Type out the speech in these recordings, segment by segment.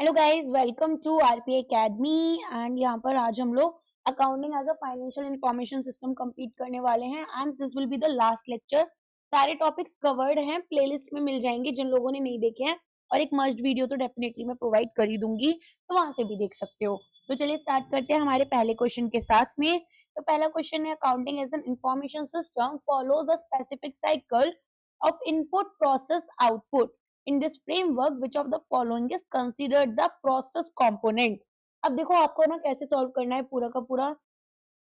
Hello guys, welcome to RPA academy. And यहाँ पर आज हम लोग accounting as a financial information system complete करने वाले हैं and this will be the last lecture. सारे टॉपिक्स कवर्ड हैं, प्लेलिस्ट में मिल जाएंगे जिन लोगों ने नहीं देखे हैं, और एक मस्ट वीडियो तो डेफिनेटली मैं प्रोवाइड कर ही दूंगी, तो वहां से भी देख सकते हो। तो चलिए स्टार्ट करते हैं हमारे पहले क्वेश्चन के साथ में। तो पहला क्वेश्चन है, accounting as an information system follows a specific cycle of input process output. In this framework, which of the following is considered the process component? अब देखो आपको ना कैसे सॉल्व करना है पूरा का पूरा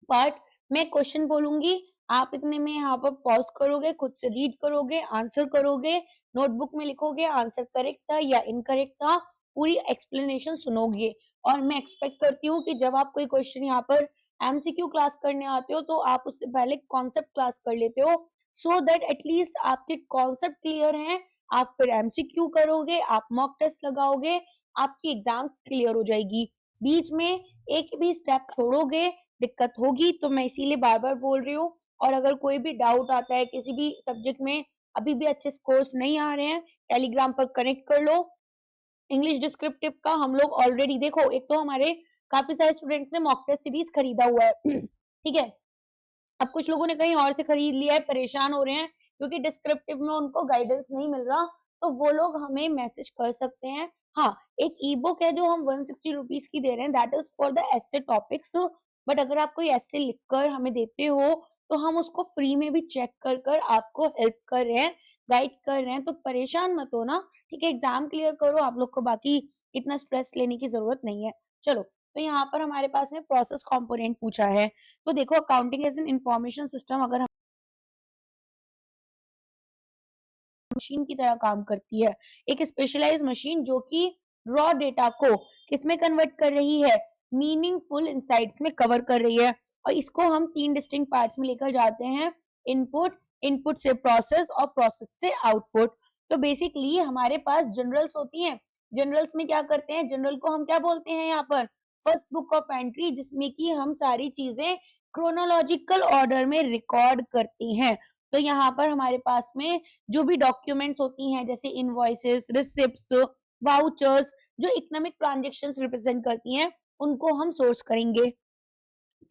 पार्ट। मैं क्वेश्चन बोलूंगी, आप इतने में यहाँ पर पॉज करोगे, खुद से रीड करोगे, आंसर करोगे, नोटबुक में लिखोगे आंसर करेक्ट था या इनकरेक्ट था, पूरी एक्सप्लेनेशन सुनोगे। और मैं एक्सपेक्ट करती हूँ कि जब आप कोई क्वेश्चन यहाँ पर एमसीक्यू क्लास करने आते हो तो आप उससे पहले कॉन्सेप्ट क्लास कर लेते हो, सो दैट एटलीस्ट आपके कॉन्सेप्ट क्लियर हैं। आप फिर एमसीक्यू करोगे, आप मॉक टेस्ट लगाओगे, आपकी एग्जाम क्लियर हो जाएगी। बीच में एक भी स्टेप छोड़ोगे दिक्कत होगी, तो मैं इसीलिए बार बार बोल रही हूँ। और अगर कोई भी डाउट आता है किसी भी सब्जेक्ट में, अभी भी अच्छे स्कोर्स नहीं आ रहे हैं, टेलीग्राम पर कनेक्ट कर लो। इंग्लिश डिस्क्रिप्टिव का हम लोग ऑलरेडी देखो, एक तो हमारे काफी सारे स्टूडेंट्स ने मॉक टेस्ट सीरीज खरीदा हुआ है ठीक है। अब कुछ लोगों ने कहीं और से खरीद लिया है, परेशान हो रहे हैं क्योंकि डिस्क्रिप्टिव में उनको गाइडेंस नहीं मिल रहा, तो वो लोग हमें मैसेज कर सकते हैं। हाँ, एक ई बुक है जो हम 160 रुपीज की दे रहे हैं, that is for the essay topics. But अगर आप कोई एस्से लिखकर हमें देते हो तो हम उसको फ्री में भी चेक कर कर आपको हेल्प कर रहे हैं, गाइड कर रहे हैं, तो परेशान मत हो ना। ठीक है, एग्जाम क्लियर करो, आप लोग को बाकी इतना स्ट्रेस लेने की जरूरत नहीं है। चलो, तो यहाँ पर हमारे पास में प्रोसेस कंपोनेंट पूछा है। तो देखो, accounting as an information system अगर मशीन की तरह काम करती है, एक स्पेशलाइज्ड मशीन जो कि रॉ डेटा को किसमें कन्वर्ट कर रही है, मीनिंगफुल इनसाइट्स में कवर कर रही है। और इसको हम तीन डिस्टिंक्ट पार्ट्स में लेकर जाते हैं, इनपुट, इनपुट से प्रोसेस और प्रोसेस से आउटपुट। तो बेसिकली हमारे पास जनरल्स होती हैं। जनरल्स में क्या करते हैं, जनरल को हम क्या बोलते हैं यहाँ पर, फर्स्ट बुक ऑफ एंट्री, जिसमें कि हम सारी चीजें क्रोनोलॉजिकल ऑर्डर में रिकॉर्ड करती हैं। तो यहाँ पर हमारे पास में जो भी डॉक्यूमेंट्स होती हैं, जैसे इनवॉइसेस, रिसिप्ट्स, वाउचर्स, जो इकोनॉमिक ट्रांजैक्शंस रिप्रेजेंट करती हैं, उनको हम सोर्स करेंगे।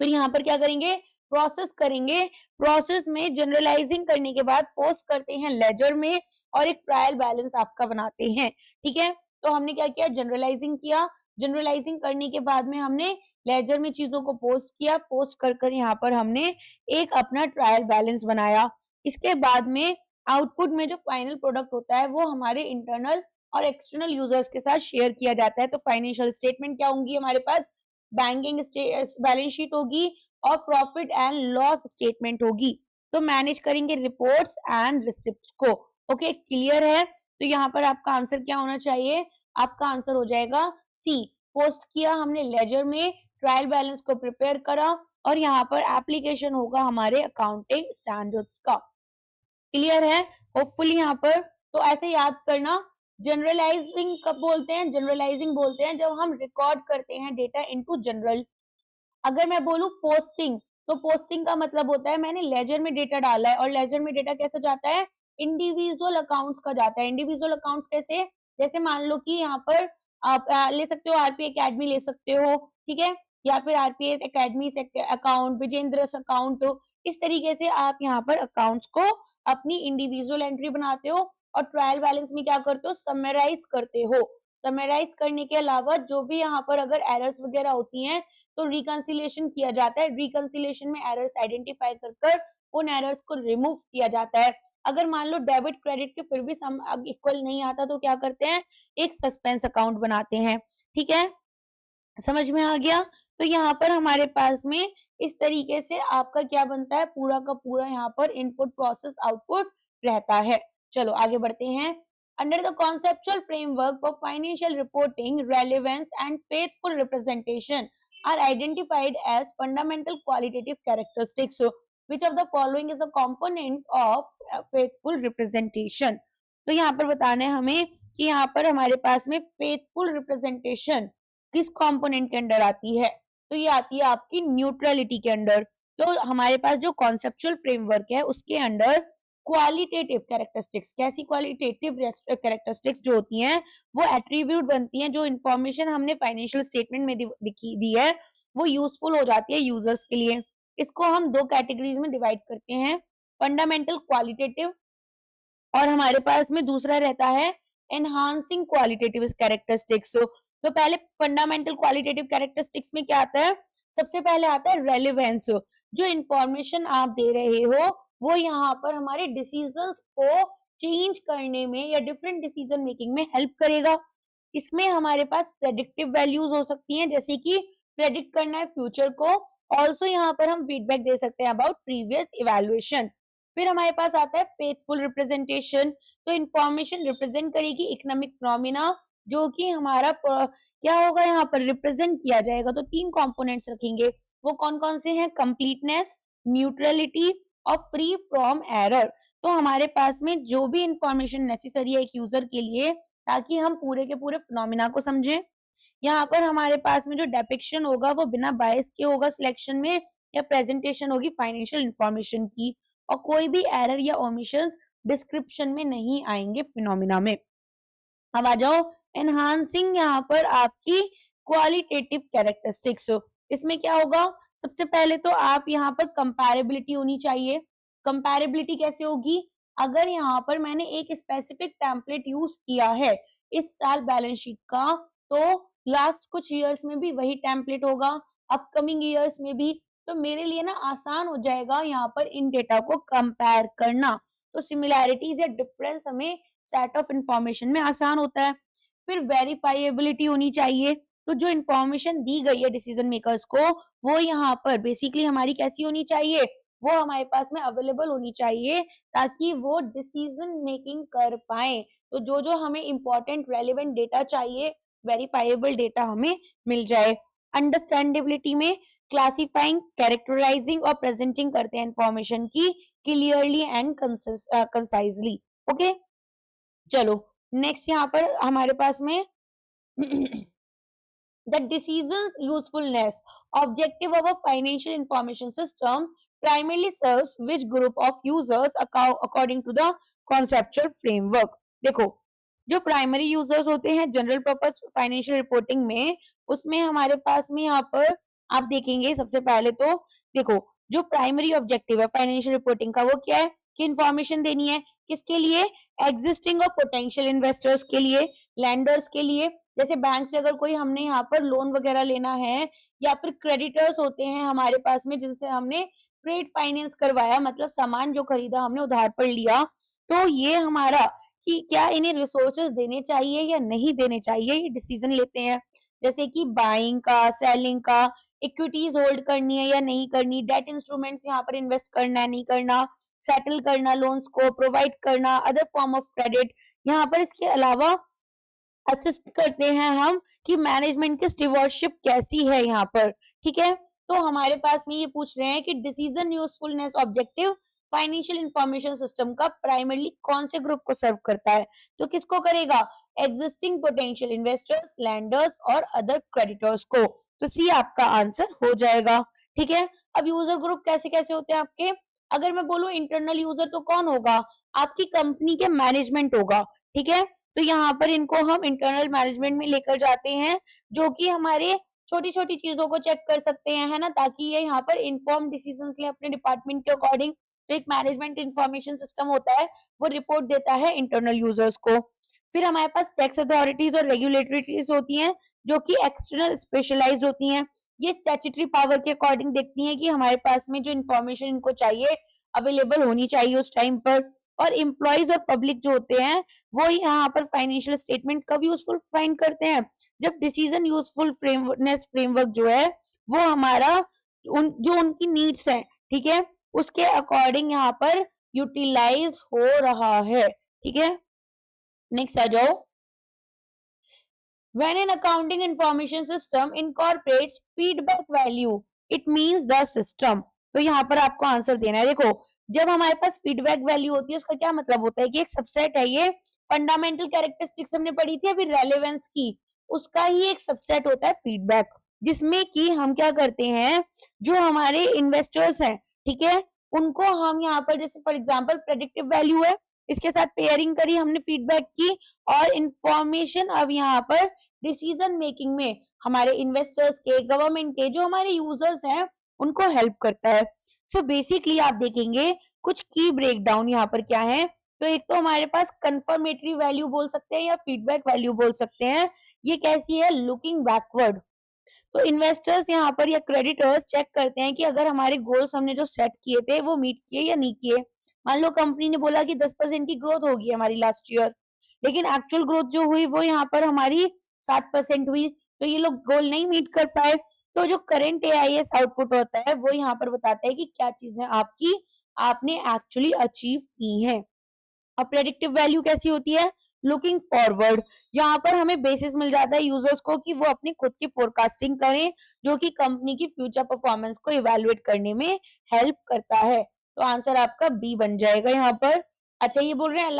फिर यहाँ पर क्या करेंगे, प्रोसेस करेंगे। प्रोसेस में जनरलाइजिंग करने के बाद पोस्ट करते हैं लेजर में, और एक ट्रायल बैलेंस आपका बनाते हैं। ठीक है, तो हमने क्या किया, जनरलाइजिंग किया। जनरलाइजिंग करने के बाद में हमने लेजर में चीजों को पोस्ट किया, पोस्ट कर कर यहाँ पर हमने एक अपना ट्रायल बैलेंस बनाया। इसके बाद में आउटपुट में जो फाइनल प्रोडक्ट होता है वो हमारे इंटरनल और एक्सटर्नल यूजर्स के साथ शेयर किया जाता है। तो फाइनेंशियल स्टेटमेंट क्या होंगी हमारे पास, बैंकिंग बैलेंस शीट होगी और प्रॉफिट एंड लॉस स्टेटमेंट होगी। तो मैनेज करेंगे रिपोर्ट्स एंड रिसिप्ट्स को। ओके, क्लियर है। तो यहाँ पर आपका आंसर क्या होना चाहिए, आपका आंसर हो जाएगा सी। पोस्ट किया हमने लेजर में, ट्रायल बैलेंस को प्रिपेयर करा, और यहाँ पर एप्लीकेशन होगा हमारे अकाउंटिंग स्टैंडर्ड्स का। क्लियर है होपफुली यहाँ पर। तो ऐसे याद करना, जनरलाइजिंग कब बोलते हैं, जनरलाइजिंग बोलते हैं जब हम रिकॉर्ड करते हैं डेटा इनटू जनरल। अगर मैं बोलूं पोस्टिंग, तो पोस्टिंग का मतलब होता है मैंने लेजर में डेटा डाला है, और लेजर में डेटा कैसे जाता है, इंडिविजुअल अकाउंट्स का जाता है। इंडिविजुअल अकाउंट्स कैसे, जैसे मान लो कि यहाँ पर आप ले सकते हो, आरपीए एकेडमी ले सकते हो, ठीक है, या फिर RPA academy account, Vijendra account. इस तरीके से आप यहाँ पर अकाउंट्स को अपनी इंडिविजुअल एंट्री बनाते हो, और ट्रायल बैलेंस में क्या करते हो, समराइज करते हो। समराइज करने के अलावा जो भी यहाँ पर अगर एरर्स वगैरह होती हैं तो रिकंसिलिएशन किया जाता है। रिकंसिलिएशन में एरर्स आइडेंटिफाई कर उन एरर्स को रिमूव किया जाता है। अगर मान लो डेबिट क्रेडिट के फिर भी सम इक्वल नहीं आता तो क्या करते हैं, एक सस्पेंस अकाउंट बनाते हैं। ठीक है, समझ में आ गया। तो यहाँ पर हमारे पास में इस तरीके से आपका क्या बनता है, पूरा का पूरा यहाँ पर इनपुट प्रोसेस आउटपुट रहता है। चलो आगे बढ़ते हैं। Under the conceptual framework for financial reporting, relevance and faithful representation are identified as fundamental qualitative characteristics. Which of the following is a component of faithful representation? तो यहाँ पर बताना है हमें कि यहाँ पर हमारे पास में faithful representation किस कंपोनेंट के अंडर आती है, तो ये आती है आपकी न्यूट्रलिटी के अंडर। तो हमारे पास जो कॉन्सेप्चुअल फ्रेमवर्क है उसके अंडर क्वालिटेटिव कैरेक्टरिस्टिक्स, कैसी क्वालिटेटिव कैरेक्टरिस्टिक्स जो होती हैं वो एट्रीब्यूट बनती हैं, जो इन्फॉर्मेशन हमने फाइनेंशियल स्टेटमेंट में दी है वो यूजफुल हो जाती है यूजर्स के लिए। इसको हम दो कैटेगरीज में डिवाइड करते हैं, फंडामेंटल क्वालिटेटिव और हमारे पास में दूसरा रहता है एनहांसिंग क्वालिटेटिव कैरेक्टरिस्टिक्स। तो पहले फंडामेंटल क्वालिटेटिव कैरेक्टरिस्टिक्स में क्या आता है, सबसे पहले आता है रेलेवेंस। जो इंफॉर्मेशन आप दे रहे हो वो यहाँ पर हमारे डिसीजंस को चेंज करने में या डिफरेंट डिसीजन मेकिंग में हेल्प करेगा। इसमें हमारे पास प्रेडिक्टिव वैल्यूज हो सकती हैं, जैसे कि प्रेडिक्ट करना है फ्यूचर को। ऑल्सो यहाँ पर हम फीडबैक दे सकते हैं अबाउट प्रीवियस इवैल्यूएशन। फिर हमारे पास आता है फेथफुल रिप्रेजेंटेशन। तो इंफॉर्मेशन रिप्रेजेंट करेगी इकोनॉमिक फिनोमिना, जो कि हमारा क्या होगा यहाँ पर रिप्रेजेंट किया जाएगा। तो तीन कंपोनेंट्स रखेंगे, वो कौन कौन से हैं, कंप्लीटनेस, न्यूट्रलिटी और फ्री फ्रॉम एरर। तो हमारे पास में जो भी इंफॉर्मेशन नेसेसरी है एक यूजर के लिए ताकि हम पूरे के पूरे फिनोमिना को समझें। यहाँ पर हमारे पास में जो डेपिक्शन होगा वो बिना बायस के होगा सिलेक्शन में, या प्रेजेंटेशन होगी फाइनेंशियल इंफॉर्मेशन की, और कोई भी एरर या ओमिशंस डिस्क्रिप्शन में नहीं आएंगे फिनोमिना में। अब आ जाओ एनहांसिंग यहाँ पर आपकी क्वालिटेटिव कैरेक्टरिस्टिक्स। इसमें क्या होगा, सबसे पहले तो आप यहाँ पर कंपैरेबिलिटी होनी चाहिए। कंपैरेबिलिटी कैसे होगी, अगर यहाँ पर मैंने एक स्पेसिफिक टेम्पलेट यूज किया है इस साल बैलेंस शीट का, तो लास्ट कुछ ईयर्स में भी वही टेम्पलेट होगा, अपकमिंग ईयर्स में भी। तो मेरे लिए ना आसान हो जाएगा यहाँ पर इन डेटा को कंपेयर करना। तो सिमिलैरिटीज या डिफरेंस हमें सेट ऑफ इंफॉर्मेशन में आसान होता है। फिर वेरीफाइएबिलिटी होनी चाहिए। तो जो इंफॉर्मेशन दी गई है डिसीजन मेकर्स को वो यहाँ पर बेसिकली हमारी कैसी होनी चाहिए, वो हमारे पास में अवेलेबल होनी चाहिए ताकि वो डिसीजन मेकिंग कर पाए। तो जो जो हमें इंपॉर्टेंट रेलेवेंट डेटा चाहिए, वेरीफाइएबल डेटा हमें मिल जाए। अंडरस्टैंडेबिलिटी में क्लासिफाइंग, कैरेक्टराइजिंग और प्रेजेंटिंग करते हैं इंफॉर्मेशन की क्लियरली एंड कंसाइजली। ओके, चलो नेक्स्ट यहाँ पर हमारे पास में the decision usefulness objective of a financial information system primarily serves which group of users according to the conceptual framework। देखो जो प्राइमरी यूजर्स होते हैं जनरल पर्पस फाइनेंशियल रिपोर्टिंग में, उसमें हमारे पास में यहाँ पर आप देखेंगे सबसे पहले तो देखो जो प्राइमरी ऑब्जेक्टिव है फाइनेंशियल रिपोर्टिंग का वो क्या है कि इंफॉर्मेशन देनी है किसके लिए, एग्जिस्टिंग और पोटेंशियल इन्वेस्टर्स के लिए, लैंडर्स के लिए, जैसे बैंक से अगर कोई हमने यहाँ पर लोन वगैरह लेना है, या फिर क्रेडिटर्स होते हैं हमारे पास में जिनसे हमने ट्रेड फाइनेंस करवाया, मतलब सामान जो खरीदा हमने उधार पर लिया, तो ये हमारा कि क्या इन्हें रिसोर्सेज देने चाहिए या नहीं देने चाहिए ये डिसीजन लेते हैं। जैसे कि बाइंग का, सेलिंग का, इक्विटीज होल्ड करनी है या नहीं करनी, डेट इंस्ट्रूमेंट्स यहाँ पर इन्वेस्ट करना है नहीं करना, सेटल करना लोन्स को, प्रोवाइड करना अदर फॉर्म ऑफ क्रेडिट। यहाँ पर इसके अलावा असिस्ट करते हैं हम कि मैनेजमेंट की स्टीवर्डशिप कैसी है यहाँ पर, ठीक है। तो हमारे पास में ये पूछ रहे हैं कि decision usefulness objective financial information system का प्राइमरली कौन से ग्रुप को सर्व करता है, तो किसको करेगा, एग्जिस्टिंग पोटेंशियल इन्वेस्टर्स, लैंडर्स और अदर क्रेडिटर्स को। तो सी आपका आंसर हो जाएगा, ठीक है। अब यूजर ग्रुप कैसे कैसे होते हैं आपके, अगर मैं बोलूं इंटरनल यूजर तो कौन होगा, आपकी कंपनी के मैनेजमेंट होगा, ठीक है। तो यहाँ पर इनको हम इंटरनल मैनेजमेंट में लेकर जाते हैं जो कि हमारे छोटी छोटी चीजों को चेक कर सकते हैं, है ना, ताकि ये यहाँ पर इन्फॉर्म डिसीजन ले अपने डिपार्टमेंट के अकॉर्डिंग। तो एक मैनेजमेंट इंफॉर्मेशन सिस्टम होता है वो रिपोर्ट देता है इंटरनल यूजर्स को। फिर हमारे पास टैक्स अथॉरिटीज और रेगुलेटरीज होती हैं जो कि एक्सटर्नल स्पेशलाइज्ड होती हैं। ये स्टैट्यूटरी पावर के अकॉर्डिंग देखती हैं कि हमारे पास में जो इन्फॉर्मेशन इनको चाहिए अवेलेबल होनी चाहिए उस टाइम पर। और एम्प्लॉइज और पब्लिक जो होते हैं वो यहाँ पर फाइनेंशियल स्टेटमेंट कब यूजफुल फाइंड करते हैं, जब डिसीजन यूजफुल फ्रेमवर्क जो है वो हमारा जो उनकी नीड्स है, ठीक है, उसके अकॉर्डिंग यहाँ पर यूटिलाइज हो रहा है, ठीक है। नेक्स्ट आ जाओ, when an accounting information system incorporates feedback value it means the system। तो यहाँ पर आपको आंसर देना है। देखो जब हमारे पास फीडबैक वैल्यू होती है उसका क्या मतलब होता है कि एक सबसेट है, ये फंडामेंटल कैरेक्टरिस्टिक्स हमने पढ़ी थी अभी रेलेवेंस की, उसका ही एक सबसेट होता है फीडबैक, जिसमें कि हम क्या करते हैं जो हमारे इन्वेस्टर्स हैं, ठीक है, उनको हम यहाँ पर जैसे फॉर एग्जांपल प्रेडिक्टिव वैल्यू है, इसके साथ पेयरिंग करी हमने फीडबैक की, और इंफॉर्मेशन अब यहाँ पर डिसीजन मेकिंग में हमारे इन्वेस्टर्स के, गवर्नमेंट के, जो हमारे यूजर्स हैं उनको हेल्प करता है। सो बेसिकली आप देखेंगे कुछ की ब्रेकडाउन यहाँ पर क्या है। तो एक तो हमारे पास कंफर्मेटरी वैल्यू बोल सकते हैं या फीडबैक वैल्यू बोल सकते हैं। ये कैसी है? Looking backward. तो इन्वेस्टर्स यहाँ पर या क्रेडिटर्स चेक करते हैं कि अगर हमारे गोल्स हमने जो सेट किए थे वो मीट किए या नहीं किए। मान लो कंपनी ने बोला कि 10% की ग्रोथ होगी हमारी लास्ट ईयर, लेकिन एक्चुअल ग्रोथ जो हुई वो यहाँ पर हमारी 7% हुई, तो ये लोग गोल नहीं मीट कर पाए। तो जो करंट एआईएस आउटपुट होता है वो यहाँ पर बताता है कि क्या चीजें आपकी आपने एक्चुअली अचीव की हैं। अब प्रेडिक्टिव वैल्यू कैसी होती है? Looking forward. यहाँ पर हमें बेसिस मिल जाता है यूजर्स को कि वो अपनी खुद की फोरकास्टिंग करें, जो कि कंपनी की फ्यूचर परफॉर्मेंस को इवेलुएट करने में हेल्प करता है। तो आंसर आपका बी बन जाएगा यहाँ पर। अच्छा, ये बोल रहे हैं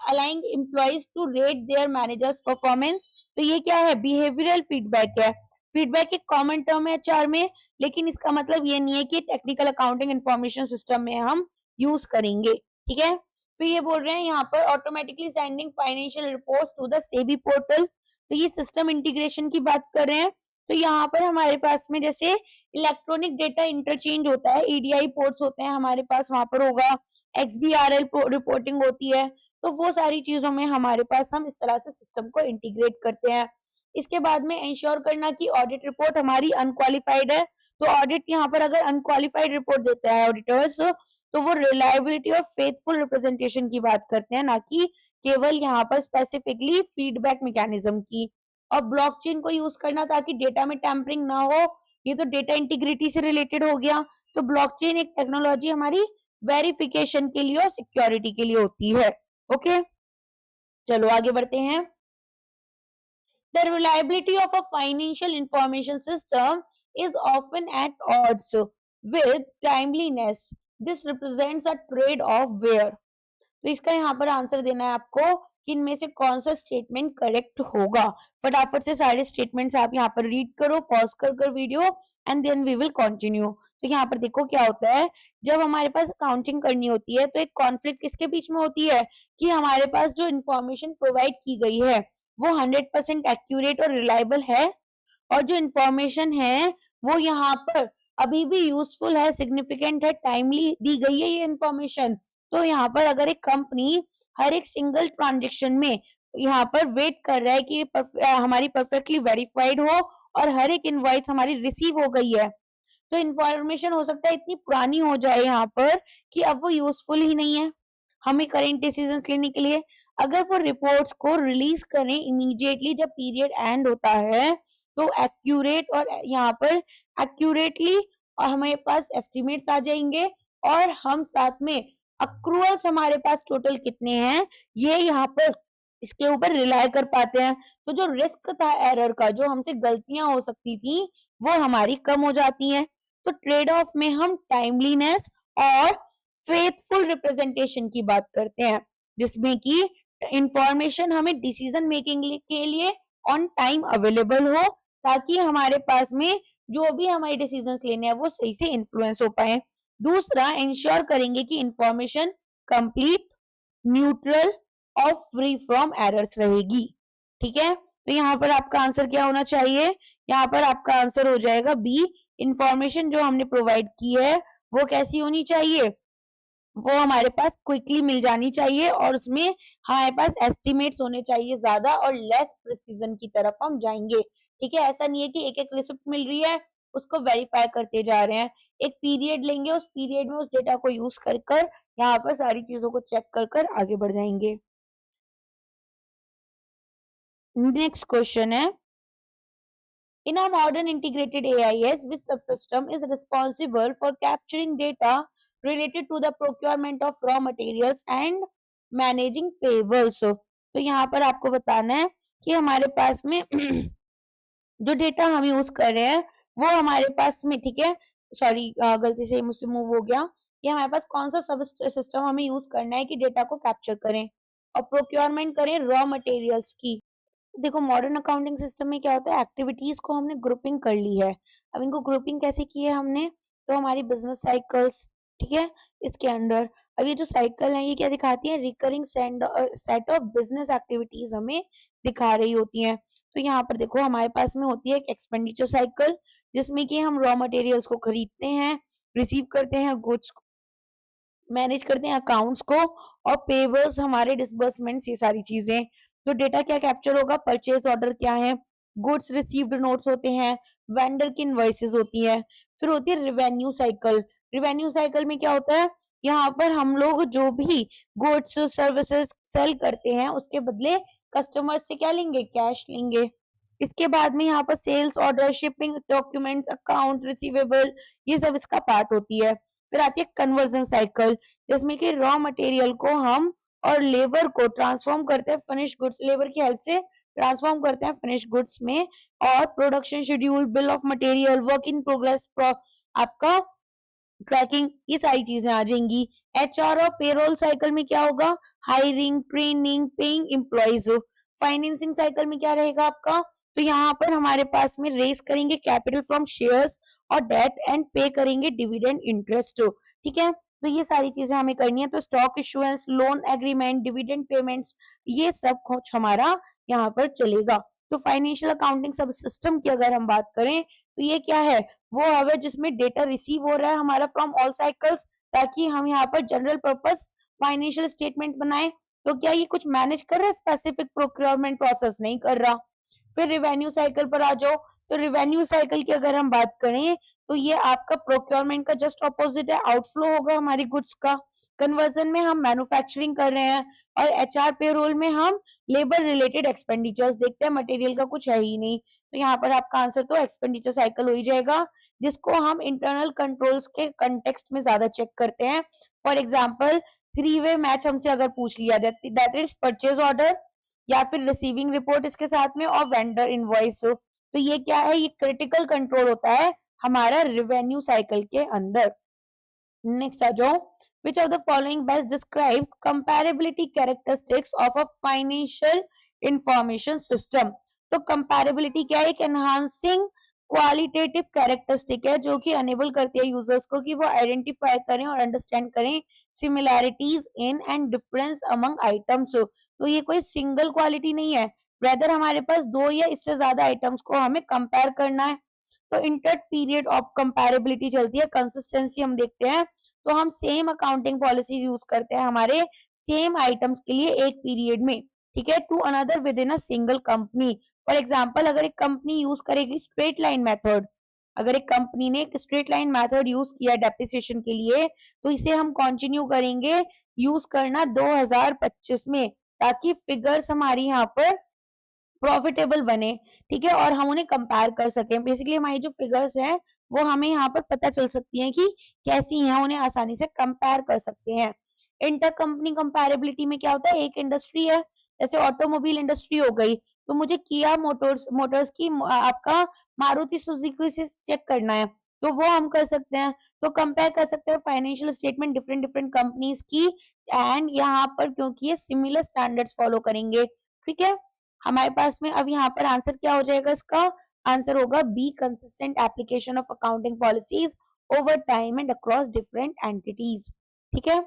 aligning employees to rate their managers performance. तो ये क्या है? बिहेवियरल फीडबैक है। फीडबैक एक कॉमन टर्म है एचआर में, लेकिन इसका मतलब ये नहीं है कि टेक्निकल अकाउंटिंग इंफॉर्मेशन सिस्टम में हम यूज करेंगे। ठीक है, फिर ये बोल रहे हैं यहाँ पर automatically sending financial report to the SEBI portal. तो ये सिस्टम इंटीग्रेशन की बात कर रहे हैं। तो यहाँ पर हमारे पास में जैसे इलेक्ट्रॉनिक डेटा इंटरचेंज होता है, ईडीआई पोर्ट्स होते हैं हमारे पास, वहां पर होगा एक्सबीआरएल रिपोर्टिंग होती है। तो वो सारी चीजों में हमारे पास हम इस तरह से सिस्टम को इंटीग्रेट करते हैं। इसके बाद में इंश्योर करना कि ऑडिट रिपोर्ट हमारी अनक्वालिफाइड है। तो ऑडिट यहाँ पर अगर अनक्वालिफाइड रिपोर्ट देता है ऑडिटर्स, तो वो रिलायबिलिटी और फेथफुल रिप्रेजेंटेशन की बात करते हैं, ना कि केवल यहाँ पर स्पेसिफिकली फीडबैक मैकेनिज्म की। और ब्लॉकचेन को यूज करना ताकि डेटा में टैंपरिंग ना हो, ये तो डेटा इंटीग्रिटी से रिलेटेड हो गया। तो ब्लॉकचेन एक टेक्नोलॉजी हमारी वेरिफिकेशन के लिए और सिक्योरिटी के लिए होती है। ओके, चलो आगे बढ़ते हैं। The reliability of a financial information system is often at odds with timeliness. This represents a trade-off where. तो इसका यहाँ पर आंसर देना है आपको कि इनमें से कौन सा स्टेटमेंट करेक्ट होगा। फटाफट से सारे स्टेटमेंट्स आप यहाँ पर रीड करो, पॉज कर कर video, and then we will continue. तो यहाँ पर देखो क्या होता है, जब हमारे पास अकाउंटिंग करनी होती है तो एक कॉन्फ्लिक्ट किसके बीच में होती है कि हमारे पास जो इंफॉर्मेशन प्रोवाइड की गई है वो 100% एक्यूरेट और रिलायबल है, और जो इंफॉर्मेशन है वो यहाँ पर अभी भी यूजफुल है, सिग्निफिकेंट है, टाइमली दी गई है ये इंफॉर्मेशन। तो यहाँ पर अगर एक कंपनी हर एक सिंगल ट्रांजेक्शन में यहाँ पर वेट कर रहा है कि हमारी परफेक्टली वेरीफाइड हो और हर एक इनवॉइस हमारी रिसीव हो गई है, तो इंफॉर्मेशन हो सकता है इतनी पुरानी हो जाए यहाँ पर कि अब वो यूजफुल ही नहीं है हमें करेंट डिसीजंस लेने के लिए। अगर वो रिपोर्ट्स को रिलीज करें इमीडिएटली जब पीरियड एंड होता है, तो एक्यूरेट और यहाँ पर एक्यूरेटली और हमारे पास एस्टिमेट्स आ जाएंगे, और हम साथ में अक्रूअल्स हमारे पास टोटल कितने हैं ये यहाँ पर इसके ऊपर रिलाय कर पाते हैं। तो जो रिस्क था एरर का, जो हमसे गलतियां हो सकती थी, वो हमारी कम हो जाती हैं। तो ट्रेड ऑफ में हम टाइमलीनेस और फेथफुल रिप्रेजेंटेशन की बात करते हैं, जिसमें कि इंफॉर्मेशन हमें डिसीजन मेकिंग के लिए ऑन टाइम अवेलेबल हो, ताकि हमारे पास में जो भी हमारे डिसीजंस लेने हैं वो सही से इन्फ्लुएंस हो पाए। दूसरा, इंश्योर करेंगे कि इंफॉर्मेशन कंप्लीट, न्यूट्रल और फ्री फ्रॉम एरर्स रहेगी। ठीक है, तो यहाँ पर आपका आंसर क्या होना चाहिए? यहाँ पर आपका आंसर हो जाएगा बी। इंफॉर्मेशन जो हमने प्रोवाइड की है वो कैसी होनी चाहिए? वो हमारे पास क्विकली मिल जानी चाहिए, और उसमें हमारे पास एस्टिमेट्स होने चाहिए ज्यादा, और लेस प्रिसीजन की तरफ हम जाएंगे। ठीक है, ऐसा नहीं है कि एक एक रिसिप्ट मिल रही है उसको वेरीफाई करते जा रहे हैं। एक पीरियड लेंगे, उस पीरियड में उस डेटा को यूज कर कर यहाँ पर सारी चीजों को चेक कर कर आगे बढ़ जाएंगे। नेक्स्ट क्वेश्चन है, in a modern integrated AIS, which subsystem is responsible for capturing data related to the procurement of raw materials and managing payables? तो यहाँ पर आपको बताना है कि हमारे पास में जो डेटा हम यूज कर रहे हैं वो हमारे पास में, ठीक है, सॉरी गलती से मुझसे मूव हो गया, कि हमारे पास कौन सा सब सिस्टम हमें यूज करना है कि डेटा को कैप्चर करें और प्रोक्योरमेंट करें रॉ मटेरियल्स की। देखो, मॉडर्न अकाउंटिंग सिस्टम में क्या होता है, एक्टिविटीज को हमने ग्रुपिंग कर ली है। अब इनको ग्रुपिंग कैसे की है हमने? तो हमारी बिजनेस साइकिल्स, ठीक है। इसके अंडर अब ये जो साइकिल है ये क्या दिखाती है, recurring set of business activities हमें दिखा रही होती है। तो यहाँ पर देखो हमारे पास में होती है एक एक्सपेंडिचर साइकिल, जिसमें कि हम रॉ मटेरियल्स को खरीदते हैं, रिसीव करते हैं गुड्स, मैनेज करते हैं अकाउंट्स को, और पेबल्स हमारे डिसबर्समेंट्स, ये सारी चीजें। तो डेटा क्या कैप्चर होगा, परचेज ऑर्डर क्या है, गुड्स रिसीव्ड नोट्स होते हैं, वेंडर की इनवॉइसेस होती है। फिर होती है रिवेन्यू साइकिल। रिवेन्यू साइकिल में क्या होता है, यहाँ पर हम लोग जो भी गुड्स सर्विसेज सेल करते हैं उसके बदले कस्टमर से क्या लेंगे, कैश लेंगे। इसके बाद में यहाँ पर sales order, shipping documents, account receivable, ये सब इसका पार्ट होती है। फिर आती है कन्वर्जन साइकिल, जिसमें कि रॉ मटेरियल को हम और लेबर को ट्रांसफॉर्म करते हैं फिनिश गुड्स, लेबर की हेल्प से ट्रांसफॉर्म करते हैं फिनिश गुड्स में, और production schedule, bill of material, work in progress, आपका ट्रैकिंग, ये सारी चीजें आ जाएंगी। एचआर और पेरोल साइकिल में क्या होगा, hiring, training, paying employees. Financing cycle में क्या रहेगा आपका, तो यहाँ पर हमारे पास में रेस करेंगे कैपिटल फ्रॉम शेयर्स और डेट, एंड पे करेंगे डिविडेंड इंटरेस्ट। ठीक है, तो ये सारी चीजें हमें करनी है। तो stock issuance, loan agreement, dividend payments, ये सब कुछ हमारा यहाँ पर चलेगा। तो फाइनेंशियल अकाउंटिंग सब सिस्टम की अगर हम बात करें तो ये क्या है, वो है जिसमें डेटा रिसीव हो रहा है हमारा फ्रॉम ऑल साइकिल्स, ताकि हम यहाँ पर जनरल पर्पस फाइनेंशियल स्टेटमेंट बनाए। तो क्या ये कुछ मैनेज कर रहा है, स्पेसिफिक प्रोक्योरमेंट प्रोसेस नहीं कर रहा। फिर रिवेन्यू साइकिल पर आ जाओ। तो रिवेन्यू साइकिल की अगर हम बात करें तो ये आपका प्रोक्योरमेंट का जस्ट ऑपोजिट है, आउटफ्लो होगा हमारी गुड्स का। कन्वर्जन में हम मैन्युफैक्चरिंग कर रहे हैं, और एचआर पेरोल में हम लेबर रिलेटेड एक्सपेंडिचर्स देखते हैं, मटेरियल का कुछ है ही नहीं। तो यहाँ पर आपका आंसर तो एक्सपेंडिचर साइकिल हो ही जाएगा, जिसको हम इंटरनल कंट्रोल्स के कंटेक्स्ट में ज्यादा चेक करते हैं। फॉर एग्जाम्पल, 3-वे मैच हमसे अगर पूछ लिया दैट इज परचेज ऑर्डर, या फिर रिसीविंग रिपोर्ट इसके साथ में, और वेंडर इनवॉइस। तो ये क्या है, ये क्रिटिकल कंट्रोल होता है हमारा रिवेन्यू साइकिल के अंदर। नेक्स्ट आ जाओ, which of the following best describes comparability characteristics of a financial information system। तो comparability क्या है, एक enhancing qualitative characteristic है जो कि enable करती है यूजर्स को कि वो आइडेंटिफाई करें और अंडरस्टैंड करें similarities in and difference among items। तो ये कोई सिंगल क्वालिटी नहीं है, रेदर हमारे पास दो या इससे ज्यादा आइटम्स को हमें कंपेयर करना है। तो इंटर पीरियड ऑफ कंपैरेबिलिटी चलती है, कंसिस्टेंसी हम देखते हैं। तो हम सेम अकाउंटिंग पॉलिसी यूज करते हैं हमारे सेम आइटम्स के लिए एक पीरियड में, ठीक है, to another within a single company. For example, अगर एक कंपनी यूज करेगी स्ट्रेट लाइन मेथड, अगर एक कंपनी ने एक स्ट्रेट लाइन मेथड यूज किया डेप्रिसिएशन के लिए, तो इसे हम कंटिन्यू करेंगे यूज करना 2025 में, ताकि फिगर्स हमारी यहाँ पर प्रॉफिटेबल बने, ठीक है, और हम उन्हें कंपेयर कर सकें। बेसिकली हमारी जो फिगर्स हैं वो हमें यहाँ पर पता चल सकती हैं कि कैसी हैं, उन्हें आसानी से कंपेयर कर सकते हैं। इंटर कंपनी कंपेरेबिलिटी में क्या होता है, एक इंडस्ट्री है, जैसे ऑटोमोबाइल इंडस्ट्री हो गई, तो मुझे किया मोटर्स की आपका मारुति सुजुकी से चेक करना है, तो वो हम कर सकते हैं। तो कंपेयर कर सकते हैं financial statement different different companies की, एंड यहाँ पर क्योंकि ये सिमिलर स्टैंडर्ड्स फॉलो करेंगे, ठीक है। हमारे पास में अब यहाँ पर आंसर क्या हो जाएगा, इसका आंसर होगा B, consistent application of accounting policies over time and across different entities, ठीक है।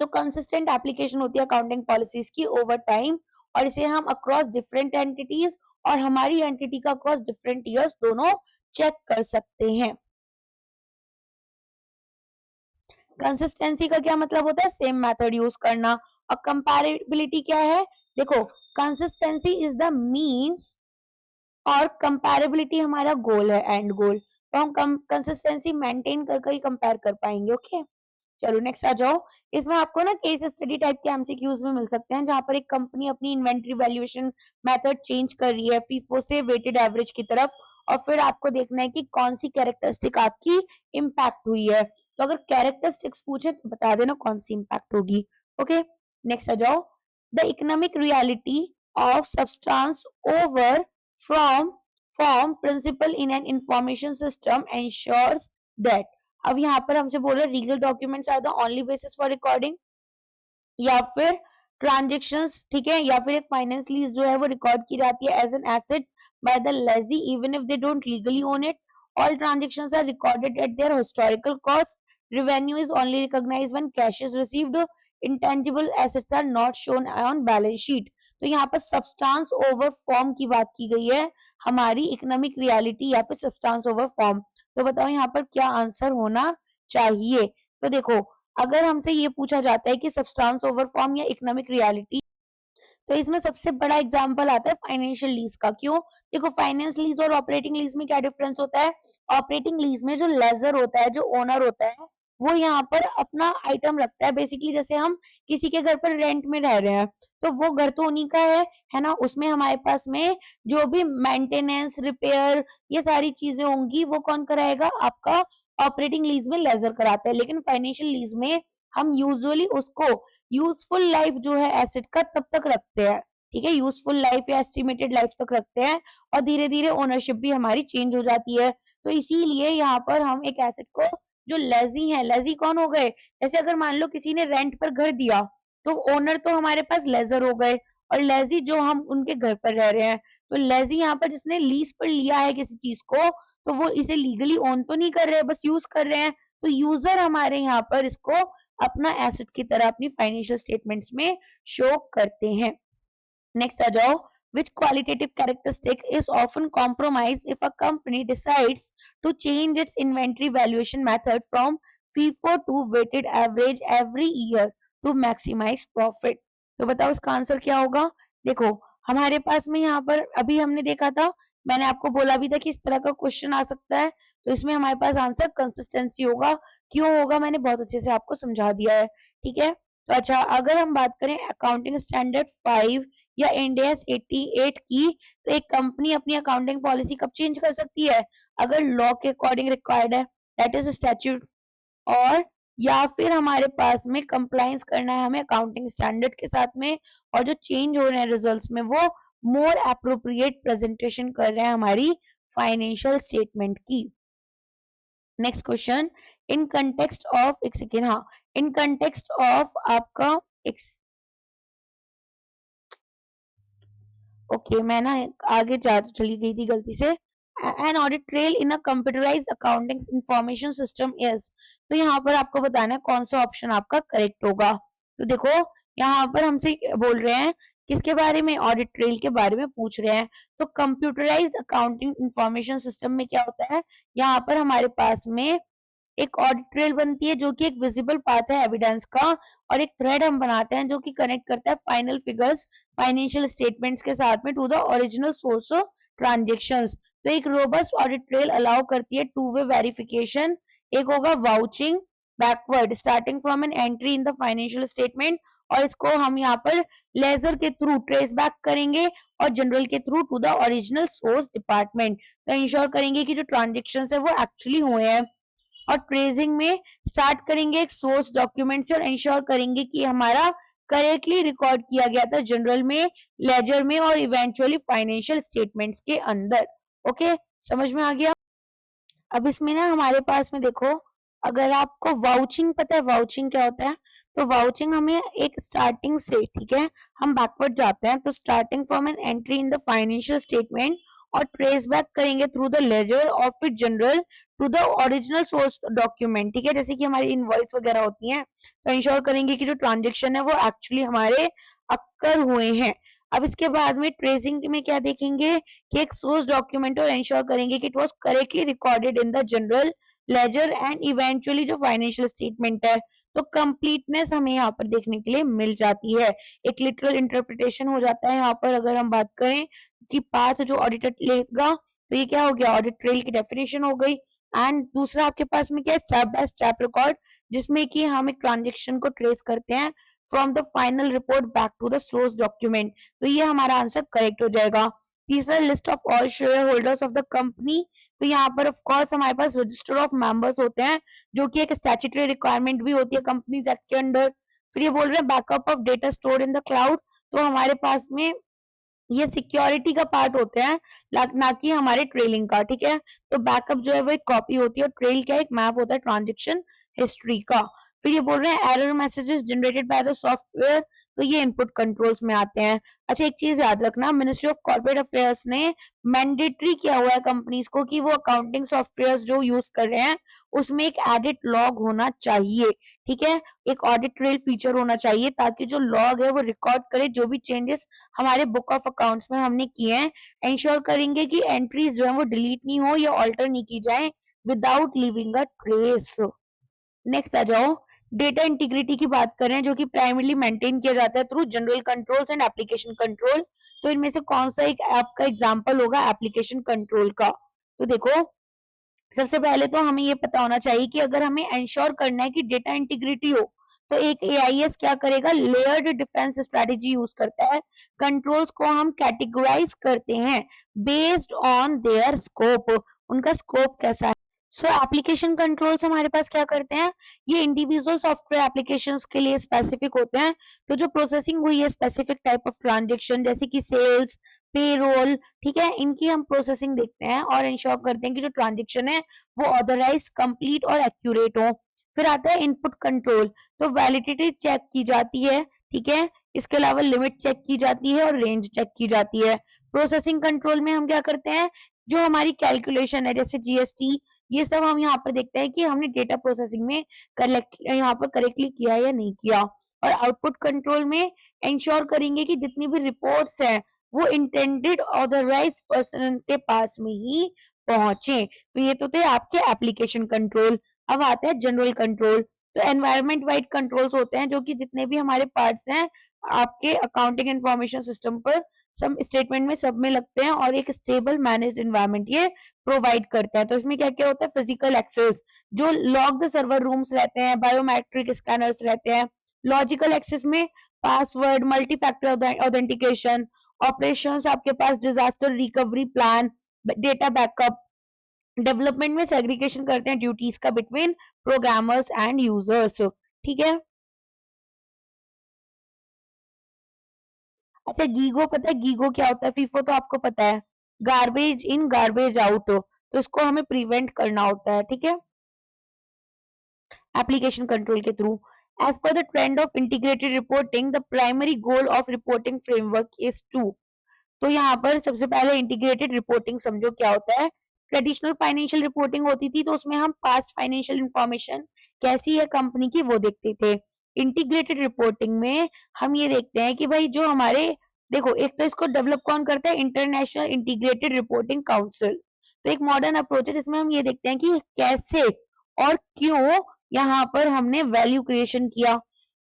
तो कंसिस्टेंट एप्लीकेशन होती है अकाउंटिंग पॉलिसीज की ओवर टाइम, और इसे हम अक्रॉस डिफरेंट एंटिटीज और हमारी एंटिटी का अक्रॉस डिफरेंट ईयर्स दोनों चेक कर सकते हैं। कंसिस्टेंसी का क्या मतलब होता है, सेम मेथड यूज करना। और कंपैरेबिलिटी क्या है, देखो कंसिस्टेंसी इज द मींस और कंपैरेबिलिटी हमारा गोल है, एंड गोल। तो हम कंसिस्टेंसी मेंटेन करके ही कंपेयर कर पाएंगे, ओके। चलो नेक्स्ट आ जाओ। इसमें आपको ना केस स्टडी टाइप के एमसीक्यूज में मिल सकते हैं, जहां पर एक कंपनी अपनी इन्वेंट्री वैल्यूएशन मेथड चेंज कर रही है फीफो से वेटेड एवरेज की तरफ, और फिर आपको देखना है कि कौन सी कैरेक्टरिस्टिक आपकी इम्पैक्ट हुई है। तो अगर कैरेक्टरिस्टिक्स पूछे तो बता देना कौन सी इम्पैक्ट होगी, ओके। नेक्स्ट आ जाओ, the economic reality of substance over from form principle in an information system ensures that. अब यहाँ पर हमसे बोल रहे legal documents are the only basis for recording, या फिर ट्रांजेक्शंस, ठीक है, या फिर एक फाइनेंस लीज जो है वो रिकॉर्ड की जाती है as an asset by the ledger even if they don't legally own it. All transactions are recorded at their historical cost, revenue is only recognized when cash is received, intangible assets are not shown on balance sheet। तो यहाँ पर substance over form की बात की गई है, हमारी economic reality या फिर सब्सटेंस ओवर फॉर्म। तो बताओ यहाँ पर क्या आंसर होना चाहिए। तो देखो, अगर हमसे ये पूछा जाता है कि सब्सटेंस ओवर फॉर्म या इकोनॉमिक रियलिटी, तो इसमें सबसे बड़ा एग्जांपल आता है फाइनेंशियल लीज का। क्यों? देखो, फाइनेंस लीज और ऑपरेटिंग लीज में क्या डिफरेंस होता है। ऑपरेटिंग लीज में जो लेजर होता है, जो ओनर होता है, वो यहाँ पर अपना आइटम रखता है। बेसिकली जैसे हम किसी के घर पर रेंट में रह रहे हैं, तो वो घर तो उन्हीं का है ना। उसमें हमारे पास में जो भी मेंटेनेंस, रिपेयर, ये सारी चीजें होंगी, वो कौन कराएगा? आपका ऑपरेटिंग लीज में लेजर कराता है। लेकिन फाइनेंशियल लीज में हम यूजुअली उसको यूजफुल लाइफ जो है एसेट का तब तक रखते हैं, ठीक है, यूजफुल लाइफ या एस्टिमेटेड लाइफ तक रखते हैं, और धीरे धीरे ओनरशिप भी हमारी चेंज हो जाती है। तो इसीलिए यहाँ पर हम एक एसेट को, जो लेजी है, लेजी कौन हो गए? जैसे अगर मान लो किसी ने रेंट पर घर दिया, तो ओनर तो हमारे पास लेजर हो गए, और लेजी जो हम उनके घर पर रह रहे हैं। तो लेजी यहाँ पर जिसने लीज पर लिया है किसी चीज को, तो वो इसे लीगली ओन तो नहीं कर रहे, बस यूज कर रहे हैं। तो यूजर हमारे यहाँ पर इसको अपना एसेट की तरह अपनी फाइनेंशियल स्टेटमेंट्स में शो करते हैं। नेक्स्ट आ जाओ, which qualitative characteristic is often compromised if a company decides to change its inventory valuation method from FIFO to weighted average every year to maximize profit। तो बताओ इसका आंसर क्या होगा। देखो, हमारे पास में यहाँ पर अभी हमने देखा था, मैंने आपको बोला भी था कि इस तरह का क्वेश्चन आ सकता है। तो इसमें हमारे पास आंसर कंसिस्टेंसी होगा। क्यों होगा, मैंने बहुत अच्छे से आपको समझा दिया है, ठीक है। तो अच्छा, अगर हम बात करें अकाउंटिंग स्टैंडर्ड 5 या इंड AS 88 की, तो एक कंपनी अपनी अकाउंटिंग पॉलिसी कब चेंज कर सकती है? अगर लॉ के अकॉर्डिंग रिक्वायर्ड है, दैट इज स्टैट्यूट, और या फिर हमारे पास में कंप्लायंस करना है हमें अकाउंटिंग स्टैंडर्ड के साथ में, और जो चेंज हो रहे हैं रिजल्ट्स में, वो मोर एप्रोप्रिएट प्रेजेंटेशन कर रहे हैं हमारी फाइनेंशियल स्टेटमेंट की। Next question, in context of, एक सेकेंड, हाँ, इन कंटेक्स्ट ऑफ आपका ओके, मैं ना आगे जा चली गई थी गलती से। An audit trail in a computerised accounting information system is, तो यहाँ पर आपको बताना है कौन सा ऑप्शन आपका करेक्ट होगा। तो देखो, यहाँ पर हमसे बोल रहे हैं किसके बारे में? ऑडिट ट्रेल के बारे में पूछ रहे हैं। तो कंप्यूटराइज्ड अकाउंटिंग इंफॉर्मेशन सिस्टम में क्या होता है? यहाँ पर हमारे पास में एक ऑडिट ट्रेल बनती है, जो कि एक विजिबल पाथ है एविडेंस का, और एक थ्रेड हम बनाते हैं जो कि कनेक्ट करता है फाइनल फिगर्स फाइनेंशियल स्टेटमेंट्स के साथ में to the original source of transactions. तो एक रोबस्ट ऑडिट ट्रेल अलाउ करती है टू वे वेरिफिकेशन। एक होगा vouching backward starting from an entry in the financial statement, और इसको हम यहाँ पर लेजर के थ्रू ट्रेस बैक करेंगे, और जनरल के through to the original source department. तो इंश्योर करेंगे कि जो ट्रांजेक्शन है वो एक्चुअली हुए हैं। और ट्रेसिंग में स्टार्ट करेंगे एक सोर्स डॉक्यूमेंट से, और इंश्योर करेंगे कि हमारा करेक्टली रिकॉर्ड किया गया था जनरल में, लेजर में, और इवेंचुअली फाइनेंशियल स्टेटमेंट्स के अंदर। ओके, समझ में आ गया। अब इसमें ना हमारे पास में देखो, अगर आपको वाउचिंग पता है, वाउचिंग क्या होता है? तो वाउचिंग हमें एक स्टार्टिंग से, ठीक है, हम बैकवर्ड जाते हैं, तो starting from an entry in the financial statement और ट्रेस बैक करेंगे थ्रू द लेजर और फिर journal to the original source document, ठीक है। जैसे कि हमारी इनवॉइस वगैरह होती हैं, तो इंश्योर करेंगे कि जो ट्रांजेक्शन है वो एक्चुअली हमारे अक्कर हुए हैं। अब इसके बाद में ट्रेसिंग में क्या देखेंगे कि एक सोर्स डॉक्यूमेंट, और इंश्योर करेंगे कि it was correctly recorded in the general ledger and eventually जो फाइनेंशियल स्टेटमेंट है। तो कंप्लीटनेस हमें यहाँ पर देखने के लिए मिल जाती है, एक लिटरल इंटरप्रिटेशन हो जाता है यहाँ पर। अगर हम बात करें कि पाथ जो ऑडिटर लेगा, तो ये क्या हो गया? ऑडिट ट्रेल की डेफिनेशन हो गई। एंड दूसरा आपके पास में क्या है? स्टेप बाय स्टेप रिकॉर्ड, जिसमें कि हम एक ट्रांजेक्शन को ट्रेस करते हैं from the final report back to the source document. तो ये हमारा आंसर करेक्ट हो जाएगा। तीसरा, list of all shareholders of the company, तो यहाँ पर ऑफ कोर्स हमारे पास रजिस्टर ऑफ मेंबर्स होते हैं, जो कि एक स्टैट्यूटरी रिक्वायरमेंट भी होती है कंपनीज एक्ट के अंडर। फिर ये बोल रहे हैं backup of data stored in the cloud, तो हमारे पास में ये सिक्योरिटी का पार्ट होते हैं, ना कि हमारे ट्रेलिंग का, ठीक है। तो बैकअप जो है वो एक कॉपी होती है, और ट्रेल क्या है? एक मैप होता है ट्रांजेक्शन हिस्ट्री का। फिर ये बोल रहे हैं error messages generated by the software, तो ये इनपुट कंट्रोल्स में आते हैं। अच्छा एक चीज याद रखना, मिनिस्ट्री ऑफ कॉर्पोरेट अफेयर्स ने मैंडेटरी किया हुआ है कंपनीज को कि वो अकाउंटिंग सॉफ्टवेयर जो यूज कर रहे हैं उसमें एक एडिट लॉग होना चाहिए, ठीक है, एक ऑडिट ट्रेल फीचर होना चाहिए ताकि जो लॉग है वो रिकॉर्ड करे जो भी चेंजेस हमारे बुक ऑफ अकाउंट्स में हमने किए हैं, इंश्योर करेंगे कि एंट्रीज जो है वो डिलीट नहीं हो या ऑल्टर नहीं की जाए without leaving a trace. Next आ जाओ, डेटा इंटीग्रिटी की बात करें जो कि प्राइमरली मेंटेन किया जाता है through general controls and application control. तो इनमें से कौन सा एक आपका एग्जांपल होगा एप्लीकेशन कंट्रोल का? तो देखो सबसे पहले तो हमें ये पता होना चाहिए कि अगर हमें इंश्योर करना है कि डेटा इंटीग्रिटी हो तो एक एआईएस क्या करेगा, लेयर्ड डिफेंस स्ट्रेटेजी यूज करता है। कंट्रोल्स को हम कैटेगराइज करते हैं बेस्ड ऑन देयर स्कोप, उनका स्कोप कैसा है। सो एप्लीकेशन कंट्रोल्स हमारे पास क्या करते हैं, ये इंडिविजुअल सॉफ्टवेयर एप्लीकेशंस के लिए स्पेसिफिक होते हैं। तो जो प्रोसेसिंग हुई है स्पेसिफिक टाइप ऑफ ट्रांजेक्शन जैसे कि सेल्स, पेरोल, ठीक है, इनकी हम प्रोसेसिंग देखते हैं और इंश्योर करते हैं कि जो ट्रांजेक्शन है वो ऑथराइज्ड, कंप्लीट और एक्यूरेट हो। फिर आता है इनपुट कंट्रोल, तो वैलिडिटी चेक की जाती है, ठीक है, इसके अलावा लिमिट चेक की जाती है और रेंज चेक की जाती है। प्रोसेसिंग कंट्रोल में हम क्या करते हैं, जो हमारी कैलकुलेशन है जैसे जीएसटी, ये सब हम यहाँ पर देखते हैं कि हमने डेटा प्रोसेसिंग में कलेक्ट यहाँ पर करेक्टली किया या नहीं किया। और आउटपुट कंट्रोल में इंश्योर करेंगे कि जितनी भी रिपोर्ट्स हैं वो इंटेंडेड ऑथराइज्ड पर्सन के पास में ही पहुंचे। तो ये तो थे आपके एप्लीकेशन कंट्रोल। अब आते हैं जनरल कंट्रोल, तो एनवायरमेंट वाइड कंट्रोल्स होते हैं जो कि जितने भी हमारे पार्ट्स हैं आपके अकाउंटिंग इंफॉर्मेशन सिस्टम पर सब स्टेटमेंट में सब में लगते हैं और एक स्टेबल मैनेज्ड एनवायरनमेंट ये प्रोवाइड करता है। तो इसमें क्या क्या होता है, फिजिकल एक्सेस, जो लॉक्ड सर्वर रूम्स रहते हैं, बायोमेट्रिक स्कैनर्स रहते हैं। लॉजिकल एक्सेस में password, multi factor authentication, operations आपके पास disaster recovery plan, data backup. Development में सेग्रीगेशन करते हैं ड्यूटीज का बिटवीन प्रोग्रामर्स एंड यूजर्स, ठीक है। अच्छा गीगो पता है, गीगो क्या होता है? फीफो तो आपको पता है, गार्बेज इन गार्बेज आउट, तो इसको हमें प्रिवेंट करना होता है, ठीक है, एप्लीकेशन कंट्रोल के थ्रू। As per the trend of integrated reporting the primary goal of reporting framework is to, तो यहाँ पर सबसे पहले इंटीग्रेटेड रिपोर्टिंग समझो क्या होता है। ट्रेडिशनल फाइनेंशियल रिपोर्टिंग होती थी तो उसमें हम पास्ट फाइनेंशियल इंफॉर्मेशन कैसी है कंपनी की वो देखते थे। इंटीग्रेटेड रिपोर्टिंग में हम ये देखते हैं कि भाई जो हमारे, देखो एक तो इसको डेवलप कौन करता है, इंटरनेशनल इंटीग्रेटेड रिपोर्टिंग काउंसिल। तो एक मॉडर्न अप्रोच है जिसमें हम ये देखते हैं कि कैसे और क्यों यहाँ पर हमने वैल्यू क्रिएशन किया।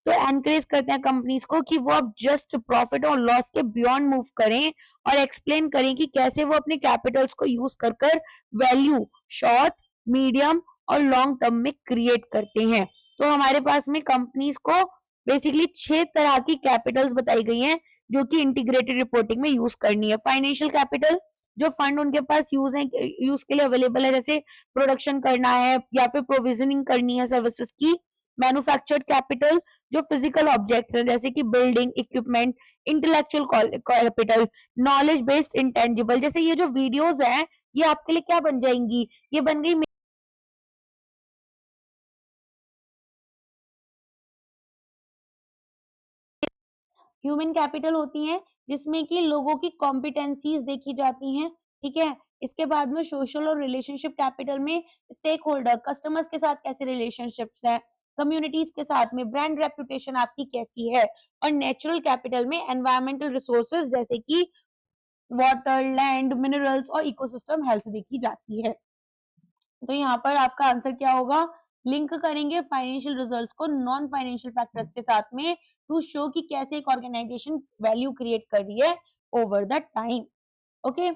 तो एनकरेज करते हैं कंपनीज को कि वो अब जस्ट प्रॉफिट और लॉस के बियॉन्ड मूव करें और एक्सप्लेन करें कि कैसे वो अपने कैपिटल्स को यूज कर कर वैल्यू शॉर्ट, मीडियम और लॉन्ग टर्म में क्रिएट करते हैं। तो हमारे पास में कंपनीज को बेसिकली 6 तरह की कैपिटल्स बताई गई हैं जो कि इंटीग्रेटेड रिपोर्टिंग में यूज करनी है। फाइनेंशियल कैपिटल, जो फंड उनके पास यूज के लिए अवेलेबल है, जैसे प्रोडक्शन करना है या फिर प्रोविजनिंग करनी है सर्विसेज की। मैन्युफैक्चर्ड कैपिटल, जो फिजिकल ऑब्जेक्ट्स हैं जैसे कि building, equipment. Intellectual capital, knowledge based intangible, जैसे ये जो वीडियोस हैं ये आपके लिए क्या बन जाएंगी, ये बन गई ह्यूमन कैपिटल होती हैं जिसमें कि लोगों की कॉम्पिटेंसीज देखी जाती हैं, ठीक है। इसके बाद में सोशल और रिलेशनशिप कैपिटल में स्टेक होल्डर, कस्टमर्स के साथ कैसे रिलेशनशिप्स हैं, कम्युनिटीज के साथ में ब्रांड रेपुटेशन आपकी कैसी है। और नेचुरल कैपिटल में एनवायरमेंटल रिसोर्सेज जैसे कि वाटर, लैंड, मिनरल्स और इकोसिस्टम हेल्थ देखी जाती है। तो यहाँ पर आपका आंसर क्या होगा, लिंक करेंगे फाइनेंशियल रिजल्ट्स को नॉन फाइनेंशियल फैक्टर्स के साथ में टू शो कि कैसे एक ऑर्गेनाइजेशन वैल्यू क्रिएट कर रही है over the time. Okay,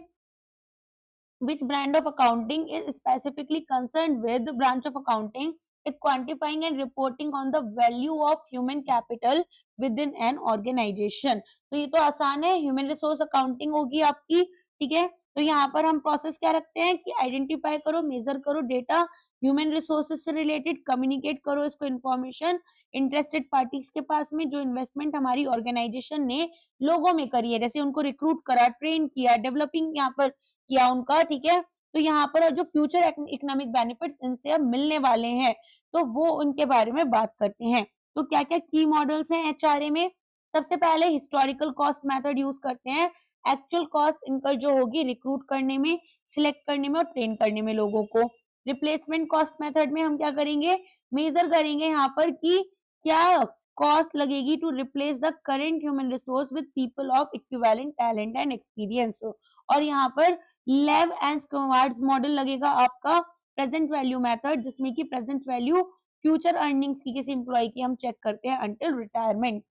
which brand of accounting is specifically concerned with? The branch of accounting is quantifying and reporting on the value of human capital within an organization। तो ये तो आसान है, human resource accounting होगी आपकी, ठीक है। तो यहाँ पर हम प्रोसेस क्या रखते हैं कि आइडेंटिफाई करो, मेजर करो डेटा, ह्यूमन रिसोर्सेज से रिलेटेड कम्युनिकेट करो इसको इन्फॉर्मेशन इंटरेस्टेड पार्टीज के पास में, जो इन्वेस्टमेंट हमारी ऑर्गेनाइजेशन ने लोगों में करी है, जैसे उनको रिक्रूट करा, ट्रेन किया, डेवलपिंग यहाँ पर किया उनका, ठीक है। तो यहाँ पर जो फ्यूचर इकोनॉमिक बेनिफिट्स इनसे अब मिलने वाले हैं, तो वो उनके बारे में बात करते हैं। तो क्या क्या की मॉडल्स हैं एचआरए में? सबसे पहले हिस्टोरिकल कॉस्ट मेथड यूज करते हैं। एक्चुअल कॉस्ट इनकर जो होगी रिक्रूट करने में, सिलेक्ट करने में और ट्रेन करने में लोगों को। रिप्लेसमेंट कॉस्ट मेथड में हम क्या करेंगे, मेजर करेंगे यहाँ पर कि क्या कॉस्ट लगेगी to replace the current human resource with people of equivalent talent and experience. और यहाँ पर लेव एंड स्क्वाड्स मॉडल लगेगा आपका प्रेजेंट वैल्यू मेथड, जिसमें कि प्रेजेंट वैल्यू फ्यूचर अर्निंग्स की किसी एम्प्लॉय की हम चेक करते हैं अंटिल रिटायरमेंट।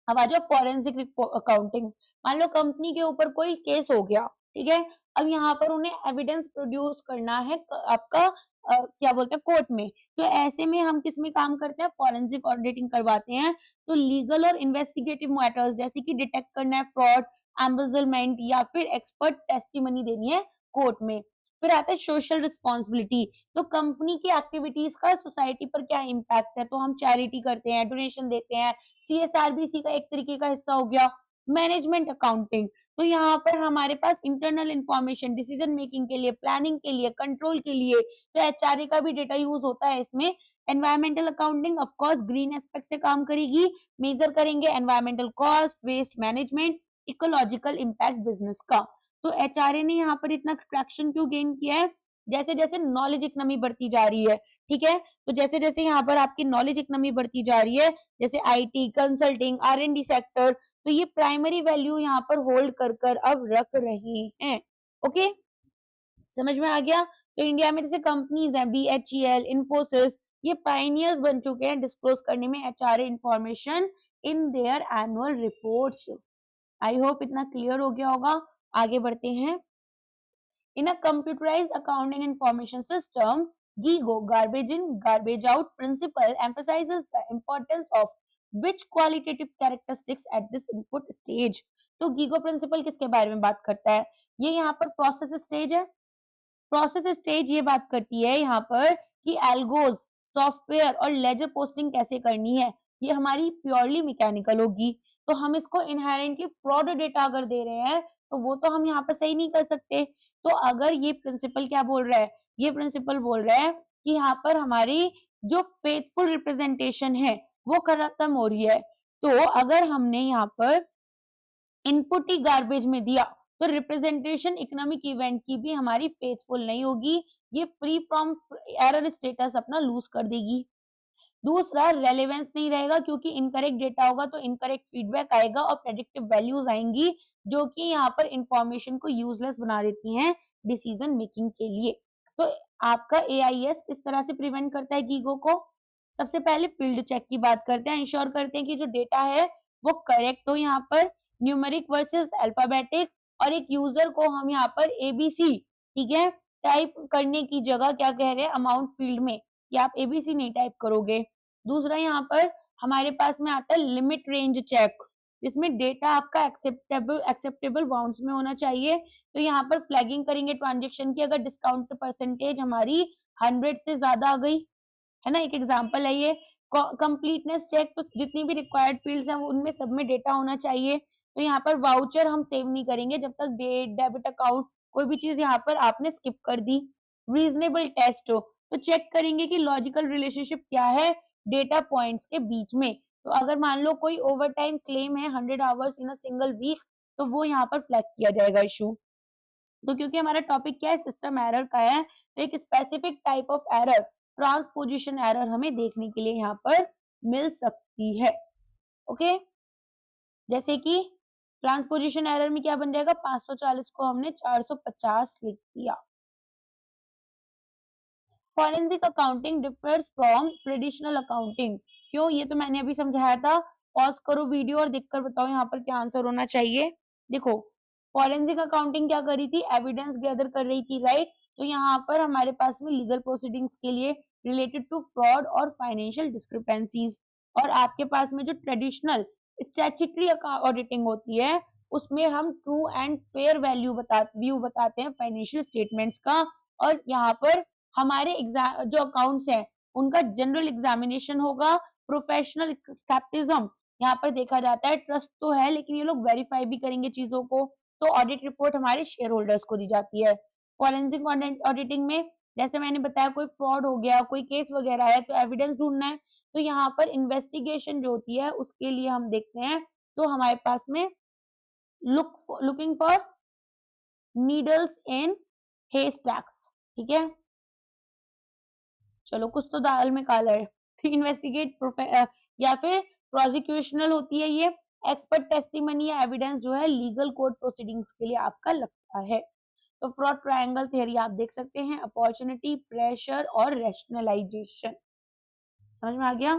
अब आ जाओ फॉरेंसिक अकाउंटिंग। मान लो कंपनी के ऊपर कोई केस हो गया, ठीक है, अब यहाँ पर उन्हें एविडेंस प्रोड्यूस करना है आपका क्या बोलते हैं कोर्ट में। तो ऐसे में हम किस में काम करते हैं, फॉरेंसिक ऑडिटिंग करवाते हैं। तो लीगल और इन्वेस्टिगेटिव मैटर्स जैसे कि डिटेक्ट करना है फ्रॉड, एम्बेजलमेंट या फिर एक्सपर्ट टेस्टिमनी देनी है कोर्ट में। फिर आता है सोशल रिस्पॉन्सिबिलिटी। तो कंपनी की एक्टिविटीज का सोसाइटी पर क्या इम्पैक्ट है, तो हम चैरिटी करते हैं, डोनेशन देते हैं, सीएसआर भी इसी का एक तरीके का हिस्सा हो गया। मैनेजमेंट अकाउंटिंग, तो यहाँ पर हमारे पास इंटरनल इंफॉर्मेशन डिसीजन मेकिंग के लिए, प्लानिंग के लिए, कंट्रोल के लिए, तो एचआरए का भी डेटा यूज होता है इसमें। Environmental accounting of course green aspect से काम करेगी, मेजर करेंगे environmental cost, waste management, ecological impact business का। तो एचआरए ने यहाँ पर इतना ट्रैक्शन क्यों गेन किया है, जैसे जैसे नॉलेज इकोनॉमी बढ़ती जा रही है, ठीक है, तो जैसे जैसे यहाँ पर आपकी नॉलेज इकोनॉमी बढ़ती जा रही है, जैसे आईटी, कंसल्टिंग, आर&डी सेक्टर, तो ये प्राइमरी वैल्यू यहाँ पर होल्ड कर अब रख रहे हैं। ओके, समझ में आ गया। तो इंडिया में जैसे कंपनीज हैं बीएचईएल, इन्फोसिस, ये पायनियर्स बन चुके हैं डिस्क्लोज करने में HRA information in their annual reports. I hope इतना क्लियर हो गया होगा। आगे बढ़ते हैं। In a computerised accounting information system, GIGO garbage in garbage out principle emphasizes the importance of which qualitative characteristics at this input stage। तो GIGO principal किसके बारे में बात करता है, ये यहाँ पर प्रोसेस स्टेज है। प्रोसेस स्टेज ये बात करती है यहाँ पर कि एल्गोज, सॉफ्टवेयर और लेजर पोस्टिंग कैसे करनी है, ये हमारी प्योरली मैकेनिकल होगी। तो हम इसको इनहेरेंटली फ्रॉड डेटा अगर दे रहे हैं तो वो तो हम यहाँ पर सही नहीं कर सकते। तो अगर ये प्रिंसिपल क्या बोल रहा है, ये प्रिंसिपल बोल रहा है कि यहाँ पर हमारी जो फेथफुल रिप्रेजेंटेशन है वो खत्म हो रही है। तो अगर हमने यहाँ पर इनपुट ही गार्बेज में दिया तो रिप्रेजेंटेशन इकोनॉमिक इवेंट की भी हमारी फेथफुल नहीं होगी, ये फ्री फ्रॉम एरर स्टेटस अपना लूज कर देगी। दूसरा, रेलेवेंस नहीं रहेगा क्योंकि इनकरेक्ट डेटा होगा तो इनकरेक्ट फीडबैक आएगा और प्रेडिक्टिव वैल्यूज आएंगी जो कि यहाँ पर इंफॉर्मेशन को यूजलेस बना देती हैं डिसीजन मेकिंग के लिए। तो आपका एआईएस किस तरह से प्रिवेंट करता है गीगो को, सबसे पहले फील्ड चेक की बात करते हैं, इंश्योर करते हैं कि जो डेटा है वो करेक्ट हो, यहाँ पर न्यूमेरिक वर्सेस अल्फाबेटिक, और एक यूजर को हम यहाँ पर एबीसी, ठीक है, टाइप करने की जगह क्या कह रहे हैं अमाउंट फील्ड में कि आप एबीसी नहीं टाइप करोगे। दूसरा, यहाँ पर हमारे पास में आता है लिमिट रेंज चेक, जिसमें डेटा आपका एक्सेप्टेबल बाउंड्स में होना चाहिए। तो यहाँ पर फ्लैगिंग करेंगे ट्रांजेक्शन की, अगर डिस्काउंट परसेंटेज हमारी 100 से ज्यादा आ गई है ना, एक एग्जांपल है ये। कंप्लीटनेस चेक, तो जितनी भी रिक्वायर्ड फील्ड्स हैं उनमें सब में डेटा होना चाहिए। तो यहाँ पर वाउचर हम सेव नहीं करेंगे जब तक डेट, डेबिट अकाउंट, कोई भी चीज यहाँ पर आपने स्किप कर दी। रीजनेबल टेस्ट हो तो चेक करेंगे कि लॉजिकल रिलेशनशिप क्या है डेटा पॉइंट्स के बीच में। तो अगर मान लो कोई ओवर टाइम क्लेम है 100 hours in a single week, तो वो यहाँ पर फ्लैग किया जाएगा इशू। तो क्योंकि हमारा टॉपिक क्या है, सिस्टम एरर का है, तो एक specific type of error, transposition error, हमें देखने के लिए यहाँ पर मिल सकती है। ओके, जैसे कि ट्रांसपोजिशन एरर में क्या बन जाएगा, 540 को हमने 450 लिख दिया। Forensic accounting differs from traditional accounting, क्यों, ये तो मैंने अभी समझाया था। पॉज करो वीडियो और देखकर बताओ यहाँ पर क्या आंसर होना चाहिए। देखो, फॉरेंसिक अकाउंटिंग क्या कर रही थी, एविडेंस गैदर कर रही थी, राइट। तो यहाँ पर हमारे पास में लीगल प्रोसीडिंग्स के लिए रिलेटेड टू फ्रॉड और फाइनेंशियल डिस्क्रिपेंसीज, और आपके पास में जो ट्रेडिशनल स्टैट्यूटरी ऑडिटिंग होती है उसमें हम ट्रू एंड फेयर व्यू बताते हैं फाइनेंशियल स्टेटमेंट्स का। और यहाँ पर हमारे एग्जाम जो अकाउंट्स हैं उनका जनरल एग्जामिनेशन होगा। प्रोफेशनल स्केप्टिज्म यहाँ पर देखा जाता है, ट्रस्ट तो है लेकिन ये लोग वेरीफाई भी करेंगे चीजों को। तो ऑडिट रिपोर्ट हमारे शेयर होल्डर्स को दी जाती है। फॉरेंसिक ऑडिटिंग में जैसे मैंने बताया कोई फ्रॉड हो गया, कोई केस वगैरह है तो एविडेंस ढूंढना है, तो यहाँ पर इन्वेस्टिगेशन जो होती है उसके लिए हम देखते हैं, तो हमारे पास में लुकिंग फॉर नीडल्स इन हेस्टैक्स, ठीक है। चलो कुछ तो दाल में काला है। इन्वेस्टिगेट या फिर प्रोसिक्यूशनल होती है ये, एक्सपर्ट टेस्टिमनी या एविडेंस जो है लीगल कोर्ट प्रोसीडिंग्स के लिए आपका लगता है। तो फ्रॉड ट्रायंगल थ्योरी आप देख सकते हैं, अपॉर्चुनिटी, प्रेशर और रैशनलाइजेशन। समझ में आ गया?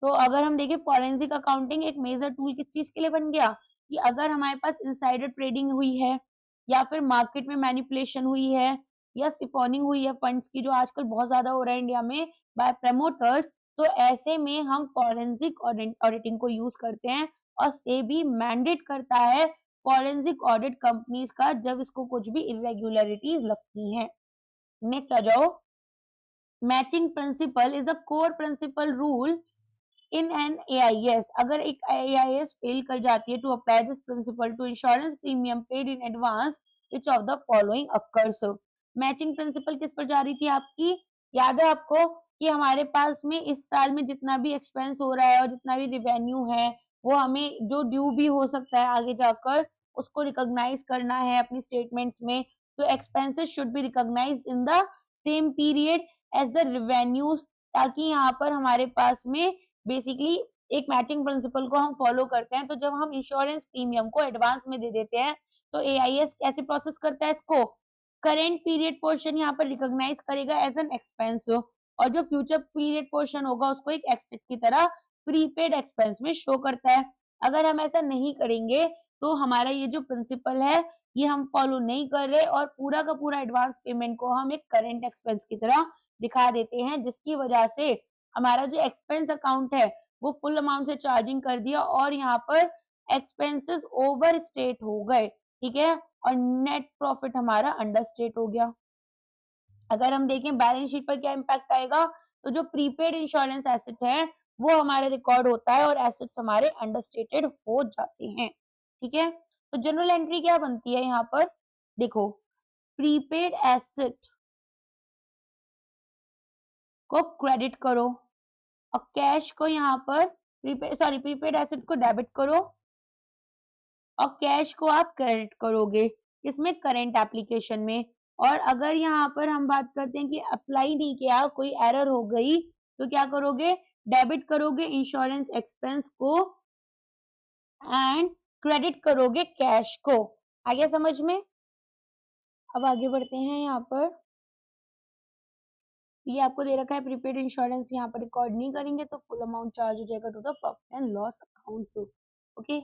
तो अगर हम देखें फॉरेंसिक अकाउंटिंग एक मेजर टूल किस चीज के लिए बन गया, कि अगर हमारे पास इनसाइडर ट्रेडिंग हुई है या फिर मार्केट में मैनिपुलेशन हुई है या सिफोनिंग हुई है फंड्स की, जो आजकल बहुत ज्यादा हो रहा है इंडिया में बाय प्रमोटर्स, तो ऐसे में हम फॉरेंसिक ऑडिटिंग को यूज करते हैं और सेबी मैंडेट करता है फॉरेंसिक ऑडिट कंपनीज का जब इसको कुछ भी इरेगुलरिटीज लगती हैं। नेक्स्ट आ जाओ, matching principle is the core principle rule in an AIS। अगर एक AIS फेल कर जाती है to apply this principle to insurance premium paid in advance, which of the following occurs. Matching principle किस पर जा रही थी आपकी, याद है आपको कि हमारे पास में इस साल में जितना भी एक्सपेंस हो रहा है और जितना भी रिवेन्यू है वो हमें जो ड्यू भी हो सकता है आगे जाकर उसको रिकॉग्नाइज करना है अपनी स्टेटमेंट्स में, तो expenses should be recognised in the same period as the revenues, ताकि यहाँ पर हमारे पास में बेसिकली एक मैचिंग प्रिंसिपल को हम फॉलो करते हैं। तो जब हम इंश्योरेंस प्रीमियम को एडवांस में दे देते हैं तो AIS कैसे प्रोसेस करता है इसको, करेंट पीरियड पोर्शन यहाँ पर रिकॉग्नाइज करेगा एज एन एक्सपेंस, और जो फ्यूचर पीरियड पोर्शन होगा उसको एक एसेट की तरह प्रीपेड एक्सपेंस में शो करता है। अगर हम ऐसा नहीं करेंगे तो हमारा ये जो प्रिंसिपल है ये हम फॉलो नहीं कर रहे और पूरा का पूरा एडवांस पेमेंट को हम एक करेंट एक्सपेंस की तरह दिखा देते हैं, जिसकी वजह से हमारा जो एक्सपेंस अकाउंट है वो फुल अमाउंट से चार्जिंग कर दिया और यहाँ पर एक्सपेंसेस ओवर स्टेट हो गए, ठीक है, और नेट प्रॉफिट हमारा अंडर स्टेट हो गया। अगर हम देखें बैलेंस शीट पर क्या इम्पैक्ट आएगा, तो जो प्रीपेड इंश्योरेंस एसेट है वो हमारे रिकॉर्ड होता है और एसेट्स हमारे अंडरस्टेटेड हो जाते हैं, ठीक है। तो जनरल एंट्री क्या बनती है यहाँ पर, देखो प्रीपेड एसेट को क्रेडिट करो और कैश को यहाँ पर प्रीपेड एसेट को डेबिट करो और कैश को आप क्रेडिट करोगे, इसमें करेंट एप्लीकेशन में। और अगर यहाँ पर हम बात करते हैं कि अप्लाई नहीं किया, कोई एरर हो गई, तो क्या करोगे, डेबिट करोगे इंश्योरेंस एक्सपेंस को एंड क्रेडिट करोगे कैश को। आ गया समझ में? अब आगे बढ़ते हैं। यहाँ पर ये आपको दे रखा है प्रीपेड इंश्योरेंस यहाँ पर रिकॉर्ड नहीं करेंगे तो फुल अमाउंट चार्ज हो जाएगा to the profit and loss account. Okay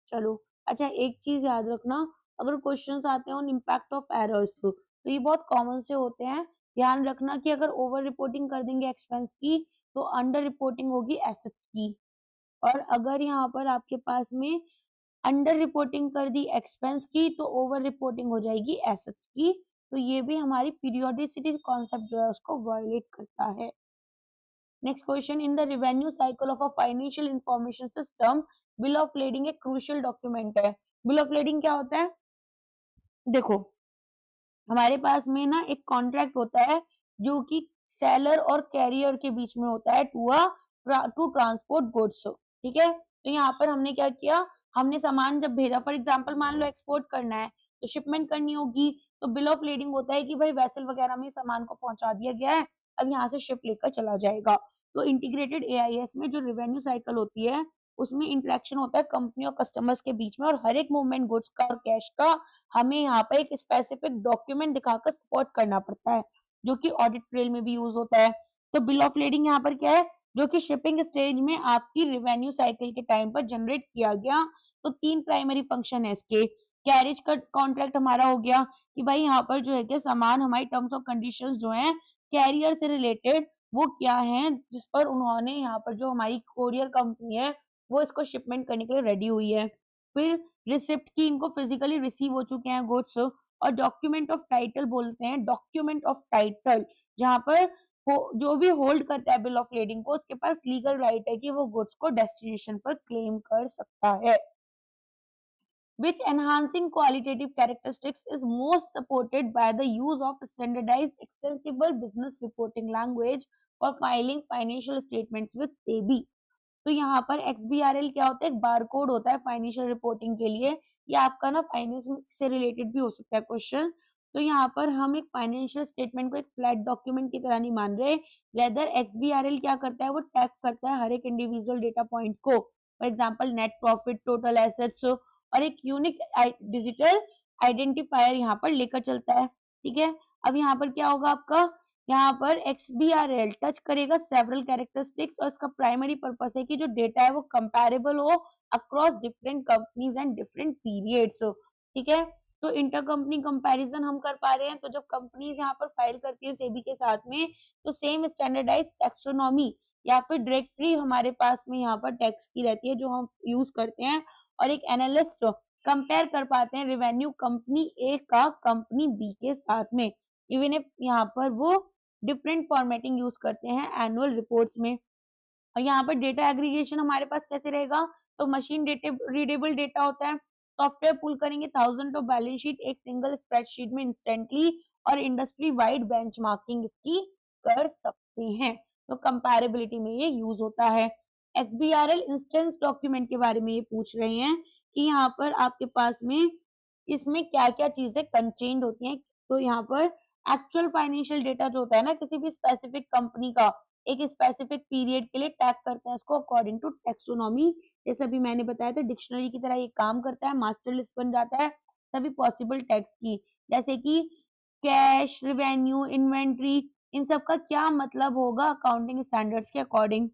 चलो, अच्छा एक चीज याद रखना, अगर क्वेश्चंस आते हैं ऑन इम्पैक्ट ऑफ एरर्स तो ये बहुत कॉमन से होते हैं। ध्यान रखना कि अगर ओवर रिपोर्टिंग कर देंगे एक्सपेंस की तो अंडर रिपोर्टिंग होगी एसेट्स की, और अगर यहाँ पर आपके पास में अंडर रिपोर्टिंग कर दी एक्सपेंस की तो ओवर रिपोर्टिंग हो जाएगी एसेट्स की। तो ये भी हमारी पीरियोडिसिटी कॉन्सेप्ट जो है उसको वायलेट करता है। Next question, in the revenue cycle of a financial information system bill of lading एक क्रूशियल डॉक्यूमेंट है। बिल ऑफ लेडिंग क्या होता है, देखो हमारे पास में ना एक कॉन्ट्रैक्ट होता है जो कि सेलर और कैरियर के बीच में होता है टू ट्रांसपोर्ट गुड्स, ठीक है। तो यहाँ पर हमने क्या किया, हमने सामान जब भेजा, फॉर एग्जांपल मान लो एक्सपोर्ट करना है तो शिपमेंट करनी होगी, तो बिल ऑफ लेडिंग होता है कि भाई वेसल वगैरह में सामान को पहुंचा दिया गया है, अब यहाँ से शिप लेकर चला जाएगा। तो इंटीग्रेटेड AIS में जो रेवेन्यू साइकिल होती है उसमें इंटरेक्शन होता है कंपनी और कस्टमर्स के बीच में, और हर एक मूवमेंट गुड्स का और कैश का हमें यहाँ पर एक स्पेसिफिक डॉक्यूमेंट दिखाकर सपोर्ट करना पड़ता है, जो कि ऑडिट ट्रेल में भी यूज होता है। तो बिल ऑफ लेडिंग यहाँ पर क्या है, जो कि शिपिंग स्टेज में आपकी रेवेन्यू साइकिल के टाइम पर जनरेट किया गया। तो 3 प्राइमरी फंक्शन है इसके। कैरेज का कॉन्ट्रैक्ट हमारा हो गया कि भाई यहाँ पर जो है कि सामान हमारी टर्म्स ऑफ कंडीशंस जो हैं कैरियर से रिलेटेड वो क्या है, जिस पर उन्होंने यहाँ पर जो हमारी कोरियर कंपनी है वो इसको शिपमेंट करने के लिए रेडी हुई है। फिर रिसिप्ट की इनको फिजिकली रिसीव हो चुके हैं गुड्स, और डॉक्यूमेंट ऑफ टाइटल बोलते हैं, डॉक्यूमेंट ऑफ टाइटल जहाँ पर जो भी होल्ड करता है बिल ऑफ लेडिंग को उसके पास लीगल राइट है कि वो गुड्स को डेस्टिनेशन पर क्लेम कर सकता है। which enhancing qualitative characteristics is most supported by the use of standardized extensible business reporting language for filing financial statements with SEBI। तो यहाँ पर XBRL क्या होता है, एक बारकोड होता है फाइनेंशियल रिपोर्टिंग के लिए। ये आपका ना फाइनेंस से रिलेटेड भी हो सकता है क्वेश्चन। तो यहाँ पर हम एक फाइनेंशियल स्टेटमेंट को एक फ्लैट डॉक्यूमेंट की तरह नहीं मान रहे, रेदर XBRL क्या करता है, वो टैग करता है हर एक इंडिविजुअल डेटा पॉइंट को। For example net profit, total assets, और एक यूनिक डिजिटल आइडेंटिफायर यहाँ पर लेकर चलता है। ठीक है, अब यहाँ पर क्या होगा आपका, यहाँ पर XBRL टच करेगा सेवरल कैरेक्टरिस्टिक्स, और इसका प्राइमरी पर्पस है कि जो डेटा है वो कंपैरेबल हो across different companies and different periods. ठीक है, तो इंटर कंपनी कंपैरिजन हम कर पा रहे हैं। तो जब कंपनीज यहाँ पर फाइल करती है सेबी के साथ में, तो सेम स्टैंडर्डाइज टैक्सोनॉमी या फिर डायरेक्टरी हमारे पास में यहाँ पर टैक्स की रहती है जो हम यूज करते हैं, और एक एनालिस्ट कंपेयर कर पाते हैं रेवेन्यू कंपनी ए का कंपनी बी के साथ में, इवन इफ यहाँ पर वो डिफरेंट फॉर्मेटिंग यूज करते हैं एनुअल रिपोर्ट्स में। और यहाँ पर डेटा एग्रीगेशन हमारे पास कैसे रहेगा, तो मशीन रीडेबल डेटा होता है, सॉफ्टवेयर पुल करेंगे थाउजेंड ऑफ बैलेंस शीट एक सिंगल स्प्रेडशीट में इंस्टेंटली, और इंडस्ट्री वाइड बेंचमार्किंग इसकी कर सकते हैं। तो कंपैरेबिलिटी में ये यूज होता है। XBRL इंस्टेंस डॉक्यूमेंट के बारे में ये पूछ रहे हैं कि यहाँ पर आपके पास में इसमें क्या क्या चीजें कंटेन्ड होती हैं। तो यहाँ पर एक्चुअल फाइनेंशियल डेटा जो होता है ना किसी भी स्पेसिफिक कंपनी का, एक स्पेसिफिक पीरियड के लिए टैग करते हैं उसको अकॉर्डिंग टू टैक्सोनॉमी। जैसे अभी मैंने बताया था डिक्शनरी की तरह ये काम करता है, मास्टर लिस्ट बन जाता है सभी पॉसिबल टैक्स की, जैसे कि कैश, रेवेन्यू, इन्वेंट्री, इन सब का क्या मतलब होगा अकाउंटिंग स्टैंडर्ड्स के अकॉर्डिंग,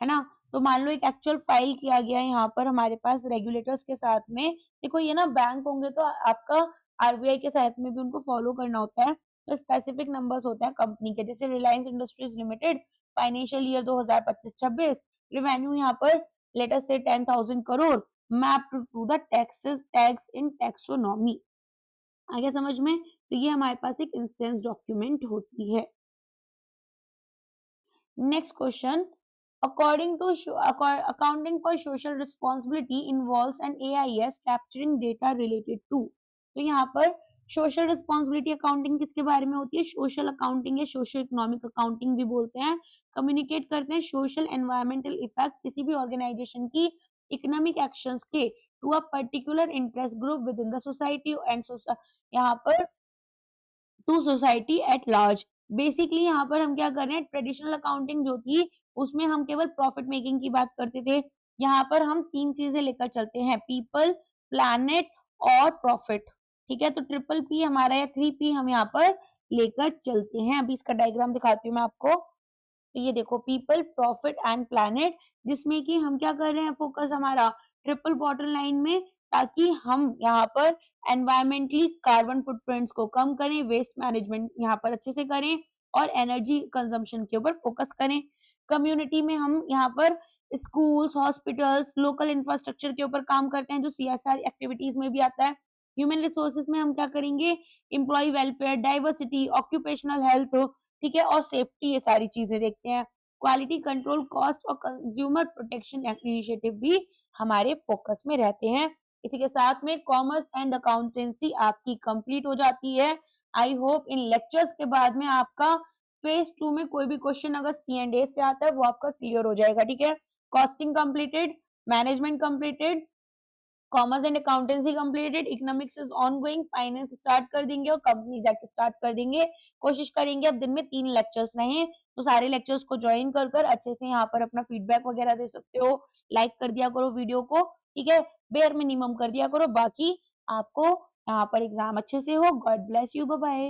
है ना। तो मान लो एक एक्चुअल फाइल किया गया है यहाँ पर हमारे पास रेगुलेटर्स के साथ में। देखो ये ना बैंक होंगे तो आपका आरबीआई के साथ में भी उनको फॉलो करना होता है। तो स्पेसिफिक नंबर्स होते हैं कंपनी के, जैसे Reliance industries limited financial year 2025-26 revenue यहाँ पर लेटर से 10,000 crore map to the tax in taxonomy. आगे समझ में। तो ये हमारे पास एक इंस्टेंस डॉक्यूमेंट होती है। Next question, according to accounting for social responsibility involves an AIS capturing data related to। तो यहाँ पर सोशल रिस्पॉन्सिबिलिटी अकाउंटिंग किसके बारे में होती है, सोशल अकाउंटिंग या सोशल इकोनॉमिक अकाउंटिंग भी बोलते हैं। कम्युनिकेट करते हैं सोशल एनवायरमेंटल इफेक्ट किसी भी ऑर्गेनाइजेशन की इकोनॉमिक एक्शंस के to a particular interest group within the society and यहाँ पर to society at large. Basically यहाँ पर हम क्या कर रहे हैं, ट्रेडिशनल अकाउंटिंग जो थी उसमें हम केवल प्रॉफिट मेकिंग की बात करते थे। यहाँ पर हम तीन चीजें लेकर चलते हैं, पीपल, प्लैनेट और प्रॉफिट। ठीक है, तो ट्रिपल पी हमारा या 3P हम यहाँ पर लेकर चलते हैं। अभी इसका डायग्राम दिखाती हूँ मैं आपको। तो ये देखो पीपल, प्रॉफिट एंड प्लैनेट, जिसमें कि हम क्या कर रहे हैं, फोकस हमारा ट्रिपल बॉटम लाइन में, ताकि हम यहाँ पर एनवायरमेंटली कार्बन फुटप्रिंट्स को कम करें, वेस्ट मैनेजमेंट यहाँ पर अच्छे से करें, और एनर्जी कंजम्पशन के ऊपर फोकस करें। कम्युनिटी में हम यहाँ पर स्कूल्स, हॉस्पिटल्स, लोकल इंफ्रास्ट्रक्चर के ऊपर काम करते हैं जो CSR एक्टिविटीज में भी आता है। ह्यूमन रिसोर्सेज में हम क्या करेंगे, employ welfare, diversity, occupational health, ठीक है, और सेफ्टी, ये सारी चीजें देखते हैं। क्वालिटी कंट्रोल, कॉस्ट और कंज्यूमर प्रोटेक्शन इनिशिएटिव भी हमारे फोकस में रहते हैं। इसी के साथ में कॉमर्स एंड अकाउंटेंसी आपकी कंप्लीट हो जाती है। आई होप इन लेक्चर्स के बाद में आपका फेज 2 में कोई भी क्वेश्चन अगर C&A से आता है वो आपका क्लियर हो जाएगा। ठीक है, costing completed, management completed, commerce and accountancy completed, economics is ongoing, finance start कर देंगे और कंपनीज एक्ट स्टार्ट कर देंगे। कोशिश करेंगे अब दिन में 3 लेक्चर्स रहें, तो सारे लेक्चर्स को ज्वाइन कर कर अच्छे से यहाँ पर अपना फीडबैक वगैरह दे सकते हो। लाइक कर दिया करो वीडियो को, ठीक है, बेयर मिनिमम कर दिया करो। बाकी आपको यहाँ पर एग्जाम अच्छे से हो। God bless you, bye bye.